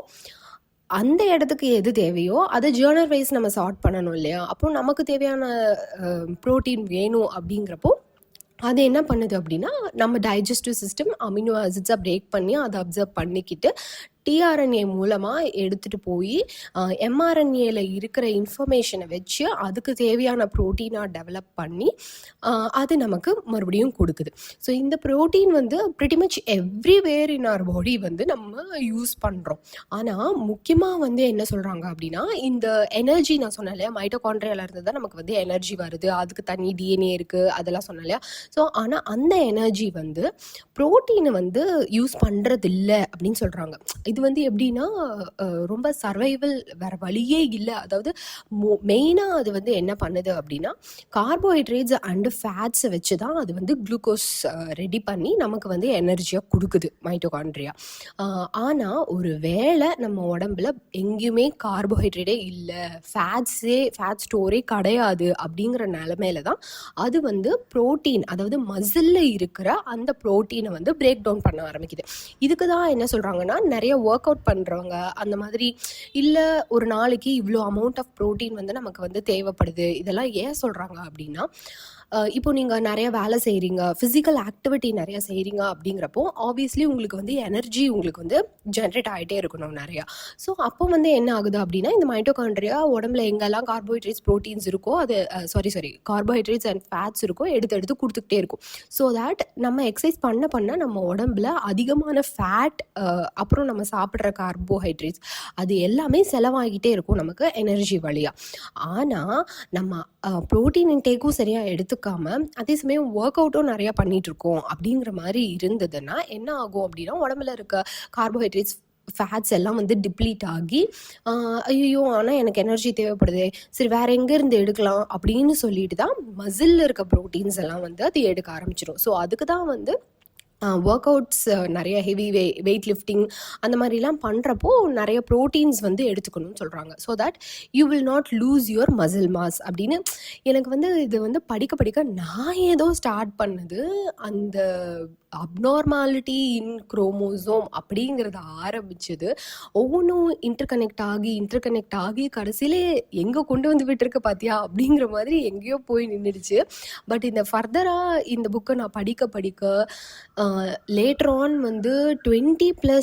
அந்த இடத்துக்கு எது தேவையோ அதை ஜேர்னல் வைஸ் நம்ம சார்ட் பண்ணணும் இல்லையா. அப்போ நமக்கு தேவையான ப்ரோட்டீன் வேணும் அப்படிங்கிறப்போ அது என்ன பண்ணுது அப்படின்னா, நம்ம டைஜஸ்டிவ் சிஸ்டம் அமினோ ஆசிட்ஸை பிரேக் பண்ணி அதை அப்சர்வ் பண்ணிக்கிட்டு டிஆர்என்ஏ மூலமாக எடுத்துகிட்டு போய் எம்ஆர்என்ஏல இருக்கிற இன்ஃபர்மேஷனை வச்சு அதுக்கு தேவையான ப்ரோட்டீனாக டெவலப் பண்ணி அது நமக்கு மறுபடியும் கொடுக்குது. ஸோ இந்த ப்ரோட்டீன் வந்து pretty much everywhere in our body வந்து நம்ம யூஸ் பண்ணுறோம். ஆனால் முக்கியமாக வந்து என்ன சொல்கிறாங்க அப்படின்னா, இந்த எனர்ஜி நான் சொன்னேன் இல்லையா, மைட்டோகாண்ட்ரியால இருந்து தான் நமக்கு வந்து எனர்ஜி வருது, அதுக்கு தனி டிஎன்ஏ இருக்குது, அதெல்லாம் சொன்னேன் இல்லையா. ஸோ ஆனால் அந்த எனர்ஜி வந்து ப்ரோட்டீனை வந்து யூஸ் பண்ணுறது இல்லை அப்படின்னு சொல்கிறாங்க. இது வந்து எப்படின்னா, ரொம்ப சர்வைவல், வேறு வழியே இல்லை. அதாவது மெயினாக அது வந்து என்ன பண்ணுது அப்படின்னா, கார்போஹைட்ரேட்ஸ் அண்டு ஃபேட்ஸை வச்சு தான் அது வந்து குளுக்கோஸ் ரெடி பண்ணி நமக்கு வந்து எனர்ஜியாக கொடுக்குது மைட்டோகாண்ட்ரியா. ஆனால் ஒரு வேளை நம்ம உடம்புல எங்கேயுமே கார்போஹைட்ரேட்டே இல்லை, ஃபேட் ஸ்டோரே கிடையாது அப்படிங்கிற நிலமையில தான் அது வந்து ப்ரோட்டீன், அதாவது மசில்ல இருக்கிற அந்த ப்ரோட்டீனை வந்து பிரேக் டவுன் பண்ண ஆரம்பிக்குது. இதுக்கு தான் என்ன சொல்கிறாங்கன்னா, நிறைய ஒர்க் அவுட் பண்ணுறவங்க அந்த மாதிரி, இல்லை ஒரு நாளைக்கு இவ்வளோ அமௌண்ட் ஆஃப் ப்ரோட்டீன் வந்து நமக்கு வந்து தேவைப்படுது, இதெல்லாம் ஏன் சொல்கிறாங்க அப்படின்னா, இப்போ நீங்கள் நிறைய வேலை செய்கிறீங்க, ஃபிசிக்கல் ஆக்டிவிட்டி நிறையா செய்கிறீங்க அப்படிங்கிறப்போ ஆப்வியஸ்லி உங்களுக்கு வந்து எனர்ஜி உங்களுக்கு வந்து ஜென்ரேட் ஆகிட்டே இருக்கணும் நிறையா. ஸோ அப்போ வந்து என்ன ஆகுது அப்படின்னா, இந்த மைட்டோகாண்ட்ரியா உடம்புல எங்கெல்லாம் கார்போஹைட்ரேட்ஸ் ப்ரோட்டீன்ஸ் இருக்கோ அது கார்போஹைட்ரேட்ஸ் அண்ட் ஃபேட்ஸ் இருக்கோ எடுத்து கொடுத்துக்கிட்டே இருக்கும். ஸோ தேட் நம்ம எக்ஸசைஸ் பண்ண நம்ம உடம்புல அதிகமான ஃபேட், அப்புறம் நம்ம சாப்பிட்ற கார்போஹைட்ரேட்ஸ் அது எல்லாமே செலவாகிட்டே இருக்கும் நமக்கு எனர்ஜி வழியாக. ஆனால் நம்ம ப்ரோட்டீன் இன்டேக்கும் சரியாக எடுத்துக்காம அதே சமயம் ஒர்க் அவுட்டும் நிறையா பண்ணிகிட்ருக்கோம் அப்படிங்கிற மாதிரி இருந்ததுன்னா என்ன ஆகும் அப்படின்னா, உடம்புல இருக்க கார்போஹைட்ரேட்ஸ் ஃபேட்ஸ் எல்லாம் வந்து டிப்ளீட் ஆகி ஐயோ ஆனால் எனக்கு எனர்ஜி தேவைப்படுது, சரி வேறு எங்கேருந்து எடுக்கலாம் அப்படின்னு சொல்லிட்டு தான் மசிலில் இருக்க ப்ரோட்டீன்ஸ் எல்லாம் வந்து அது எடுக்க ஆரம்பிச்சிடும். ஸோ அதுக்கு தான் வந்து ஒர்க் அவுட்ஸ் நிறைய ஹெவி வெயிட் லிஃப்டிங் அந்த மாதிரிலாம் பண்ணுறப்போ நிறைய ப்ரோட்டீன்ஸ் வந்து எடுத்துக்கணும்னு சொல்கிறாங்க. So that you will not lose your muscle mass அப்படின்னு. எனக்கு வந்து இது வந்து படிக்க நான் ஏதோ ஸ்டார்ட் பண்ணது அந்த அப்நார்மாலிட்டி இன் குரோமோசோம் அப்படிங்கிறத ஆரம்பிச்சது ஒவ்வொன்றும் இன்டர்கனெக்ட் ஆகி கடைசியிலே எங்கே கொண்டு வந்து விட்டுருக்க பார்த்தியா அப்படிங்கிற மாதிரி எங்கேயோ போய் நின்றுடுச்சு. பட் இந்த ஃபர்தராக இந்த புக்கை நான் படிக்க லேட்டர் ஆன் வந்து 20+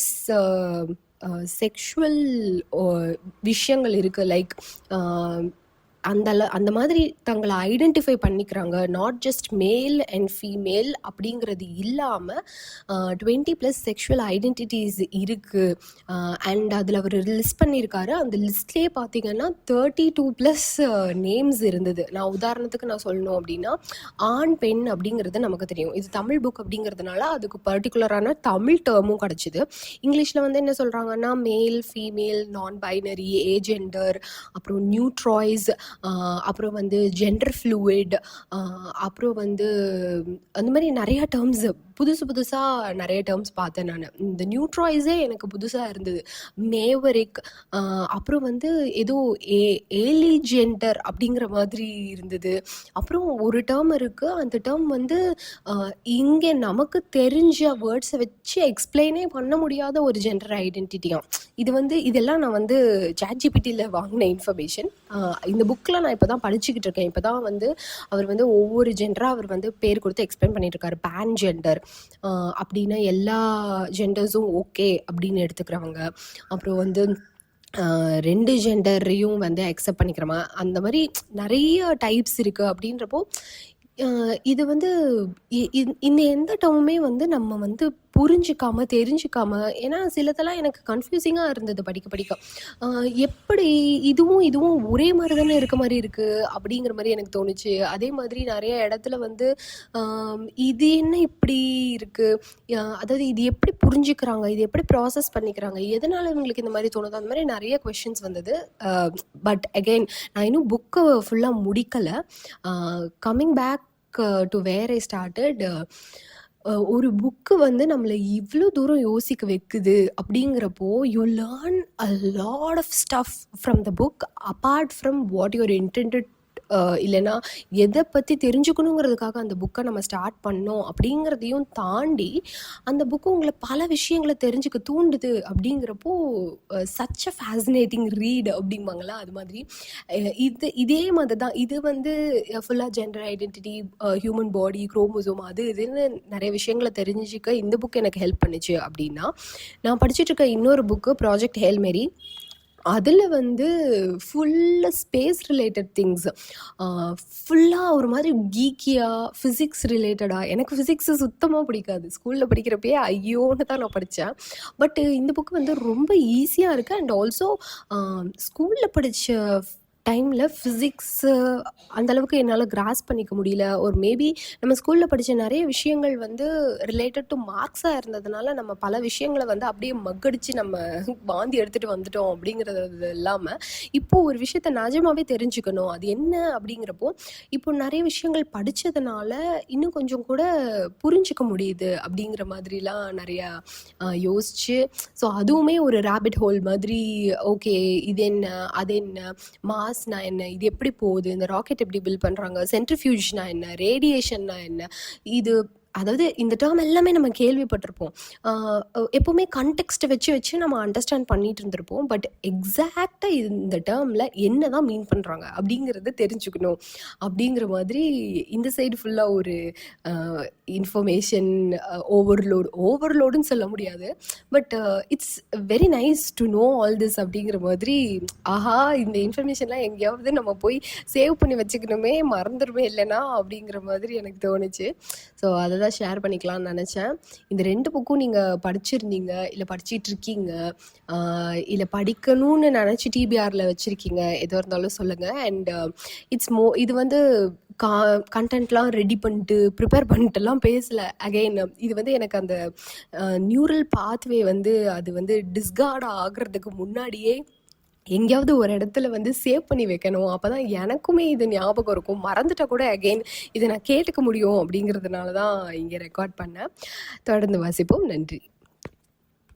செக்ஷுவல் விஷயங்கள் இருக்குது. லைக் அந்த மாதிரி தங்களை ஐடென்டிஃபை பண்ணிக்கிறாங்க. Not just male and female அப்படிங்கிறது இல்லாமல் 20+ செக்ஷுவல் ஐடென்டிட்டிஸ் இருக்குது. அண்ட் அதில் அவர் லிஸ்ட் பண்ணியிருக்காரு. அந்த லிஸ்ட்லேயே பார்த்தீங்கன்னா 32+ நேம்ஸ் இருந்தது. நான் உதாரணத்துக்கு நான் சொல்லணும் அப்படின்னா, ஆண் பெண் அப்படிங்கிறது நமக்கு தெரியும். இது தமிழ் புக் அப்படிங்கிறதுனால அதுக்கு பர்டிகுலரான தமிழ் டேர்மும் கிடச்சிது. இங்கிலீஷில் வந்து என்ன சொல்கிறாங்கன்னா, மேல், ஃபீமேல், நான் பைனரி, ஏஜெண்டர், அப்புறம் நியூட்ராய்ஸ், அப்புறம் வந்து ஜெண்டர் ஃப்ளூயிட், அப்புறம் வந்து அந்த மாதிரி நிறையா டேர்ம்ஸ், புதுசாக நிறைய டேர்ம்ஸ் பார்த்தேன் நான். இந்த நியூட்ராய்ஸே எனக்கு புதுசாக இருந்தது. மேவரிக், அப்புறம் வந்து ஏதோ ஏலிஜெண்டர் அப்படிங்கிற மாதிரி இருந்தது. அப்புறம் ஒரு டேர்ம் இருக்குது, அந்த டேர்ம் வந்து இங்கே நமக்கு தெரிஞ்ச வேர்ட்ஸை வச்சு எக்ஸ்பிளைனே பண்ண முடியாத ஒரு ஜெண்டர் ஐடென்டிட்டியாம். இதெல்லாம் நான் வந்து ChatGPTயில் வாங்கின இன்ஃபர்மேஷன். இந்த புக்கில் நான் இப்போ தான் படிச்சுக்கிட்டு இருக்கேன். இப்போ தான் வந்து அவர் வந்து ஒவ்வொரு ஜெண்டராக அவர் வந்து பேர் கொடுத்து எக்ஸ்பிளைன் பண்ணிட்டு இருக்காரு. பேன் ஜெண்டர் அப்படின்னா எல்லா ஜெண்டர்ஸும் ஓகே அப்படின்னு எடுத்துக்கிறவங்க. அப்புறம் வந்து 2 ஜெண்டரையும் வந்து அக்செப்ட் பண்ணிக்கிறோமா, அந்த மாதிரி நிறைய டைப்ஸ் இருக்குது. அப்படின்றப்போ இது வந்து இந்த எந்த டேர்முமே வந்து நம்ம வந்து புரிஞ்சிக்காம தெரிஞ்சுக்காம, ஏன்னா சிலதெல்லாம் எனக்கு கன்ஃபியூசிங்காக இருந்தது படிக்க. எப்படி இதுவும் ஒரே மாதிரி தானே இருக்க மாதிரி இருக்குது அப்படிங்கிற மாதிரி எனக்கு தோணுச்சு. அதே மாதிரி நிறைய இடத்துல வந்து இது என்ன இப்படி இருக்குது, அதாவது இது எப்படி புரிஞ்சுக்கிறாங்க, இது எப்படி ப்ராசஸ் பண்ணிக்கிறாங்க, எதனால் இவங்களுக்கு இந்த மாதிரி தோணுது, அந்த மாதிரி நிறைய கொஷின்ஸ் வந்தது. பட் அகெயின் நான் இன்னும் புக்கை ஃபுல்லாக முடிக்கலை. Coming back to where I started, ஒரு புக்கு வந்து நம்மளை இவ்வளோ தூரம் யோசிக்க வைக்குது அப்படிங்கிறப்போ, you learn a lot of stuff from the book apart from what you're intended. இல்லைன்னா எதை பற்றி தெரிஞ்சுக்கணுங்கிறதுக்காக அந்த புக்கை நம்ம ஸ்டார்ட் பண்ணோம் அப்படிங்கிறதையும் தாண்டி அந்த புக்கு உங்களை பல விஷயங்களை தெரிஞ்சுக்க தூண்டுது. அப்படிங்கிறப்போ சச் அ ஃபேசினேட்டிங் ரீட் அப்படிம்பாங்களா, அது மாதிரி இதே மாதிரி தான். இது வந்து ஃபுல்லாக gender identity, human body, chromosome, அது இதுன்னு நிறைய விஷயங்களை தெரிஞ்சுக்க இந்த புக் எனக்கு ஹெல்ப் பண்ணுச்சு. அப்படின்னா நான் படிச்சுட்டு இருக்க இன்னொரு புக்கு ப்ராஜெக்ட் ஹேல் மேரி. அதில் வந்து ஃபுல்லாக ஸ்பேஸ் ரிலேட்டட் திங்ஸ், ஃபுல்லாக ஒரு மாதிரி கீக்கியாக, ஃபிசிக்ஸ் ரிலேட்டடாக. எனக்கு ஃபிசிக்ஸு சுத்தமாக பிடிக்காது. ஸ்கூலில் படிக்கிறப்பயே ஐயோன்னு தான் நான் படித்தேன். பட்டு இந்த புக்கு வந்து ரொம்ப ஈஸியாக இருக்குது. அண்ட் ஆல்சோ ஸ்கூலில் படித்த டைமில் ஃபிசிக்ஸு அந்தளவுக்கு என்னால் கிராஸ் பண்ணிக்க முடியல. ஒரு மேபி நம்ம ஸ்கூலில் படித்த நிறைய விஷயங்கள் வந்து ரிலேட்டட் டு மார்க்ஸாக இருந்ததுனால நம்ம பல விஷயங்களை வந்து அப்படியே மக்கடிச்சு நம்ம வாந்தி எடுத்துகிட்டு வந்துட்டோம். அப்படிங்கிறது இல்லாமல் இப்போது ஒரு விஷயத்த நிஜமாகவே தெரிஞ்சுக்கணும் அது என்ன அப்படிங்கிறப்போ, இப்போ நிறைய விஷயங்கள் படித்ததுனால இன்னும் கொஞ்சம் கூட புரிஞ்சிக்க முடியுது அப்படிங்கிற மாதிரிலாம் நிறையா யோசிச்சு, ஸோ அதுவுமே ஒரு ரேபிட் ஹோல் மாதிரி. ஓகே, இது என்ன, அது என்ன, மாஸ்னா என்ன, இது எப்படி போகுது, இந்த ராக்கெட் எப்படி பில்ட் பண்ணுறாங்க, சென்ட்ரிஃபியூஜ்னா என்ன, ரேடியேஷன்னா என்ன, இது அதாவது இந்த டேர்ம் எல்லாமே நம்ம கேள்விப்பட்டிருப்போம். எப்போவுமே கண்டெக்ஸ்ட்டை வச்சு நம்ம அண்டர்ஸ்டாண்ட் பண்ணிட்டு இருந்திருப்போம். பட் எக்ஸாக்டாக இந்த டேர்மில் என்ன தான் மீன் பண்ணுறாங்க அப்படிங்கிறத தெரிஞ்சுக்கணும். அப்படிங்கிற மாதிரி இந்த சைடு ஃபுல்லாக ஒரு இன்ஃபர்மேஷன் ஓவர்லோடுன்னு சொல்ல முடியாது. But it's very nice to know all this அப்படிங்கிற மாதிரி. ஆஹா, இந்த இன்ஃபர்மேஷன்லாம் எங்கேயாவது நம்ம போய் சேவ் பண்ணி வச்சுக்கணுமே, மறந்துடுமே இல்லைனா அப்படிங்கிற மாதிரி எனக்கு தோணுச்சு. ஸோ அதை தான் ஷேர் பண்ணிக்கலாம்னு நினச்சேன். இந்த 2 புக்கும் நீங்கள் படிச்சிருந்தீங்க, இல்லை படிச்சிட்ருக்கீங்க, இல்லை படிக்கணும்னு நினச்சி டிபிஆரில் வச்சுருக்கீங்க, எதுவாக இருந்தாலும் சொல்லுங்கள். அண்ட் இது வந்து கண்டென்ட்லாம் ரெடி பண்ணிட்டு ப்ரிப்பேர் பண்ணிட்டுலாம் பேசலை. அகெயின் இது வந்து எனக்கு அந்த நியூரல் பாத்வே வந்து அது வந்து டிஸ்கார்ட் ஆகிறதுக்கு முன்னாடியே எங்கேயாவது ஒரு இடத்துல வந்து சேவ் பண்ணி வைக்கணும். அப்போ தான் எனக்குமே இது ஞாபகம் இருக்கும். மறந்துட்டா கூட அகெயின் இதை நான் கேட்டுக்க முடியும். அப்படிங்கிறதுனால தான் இங்கே ரெக்கார்ட் பண்ணேன். தொடர்ந்து வாசிப்போம். நன்றி.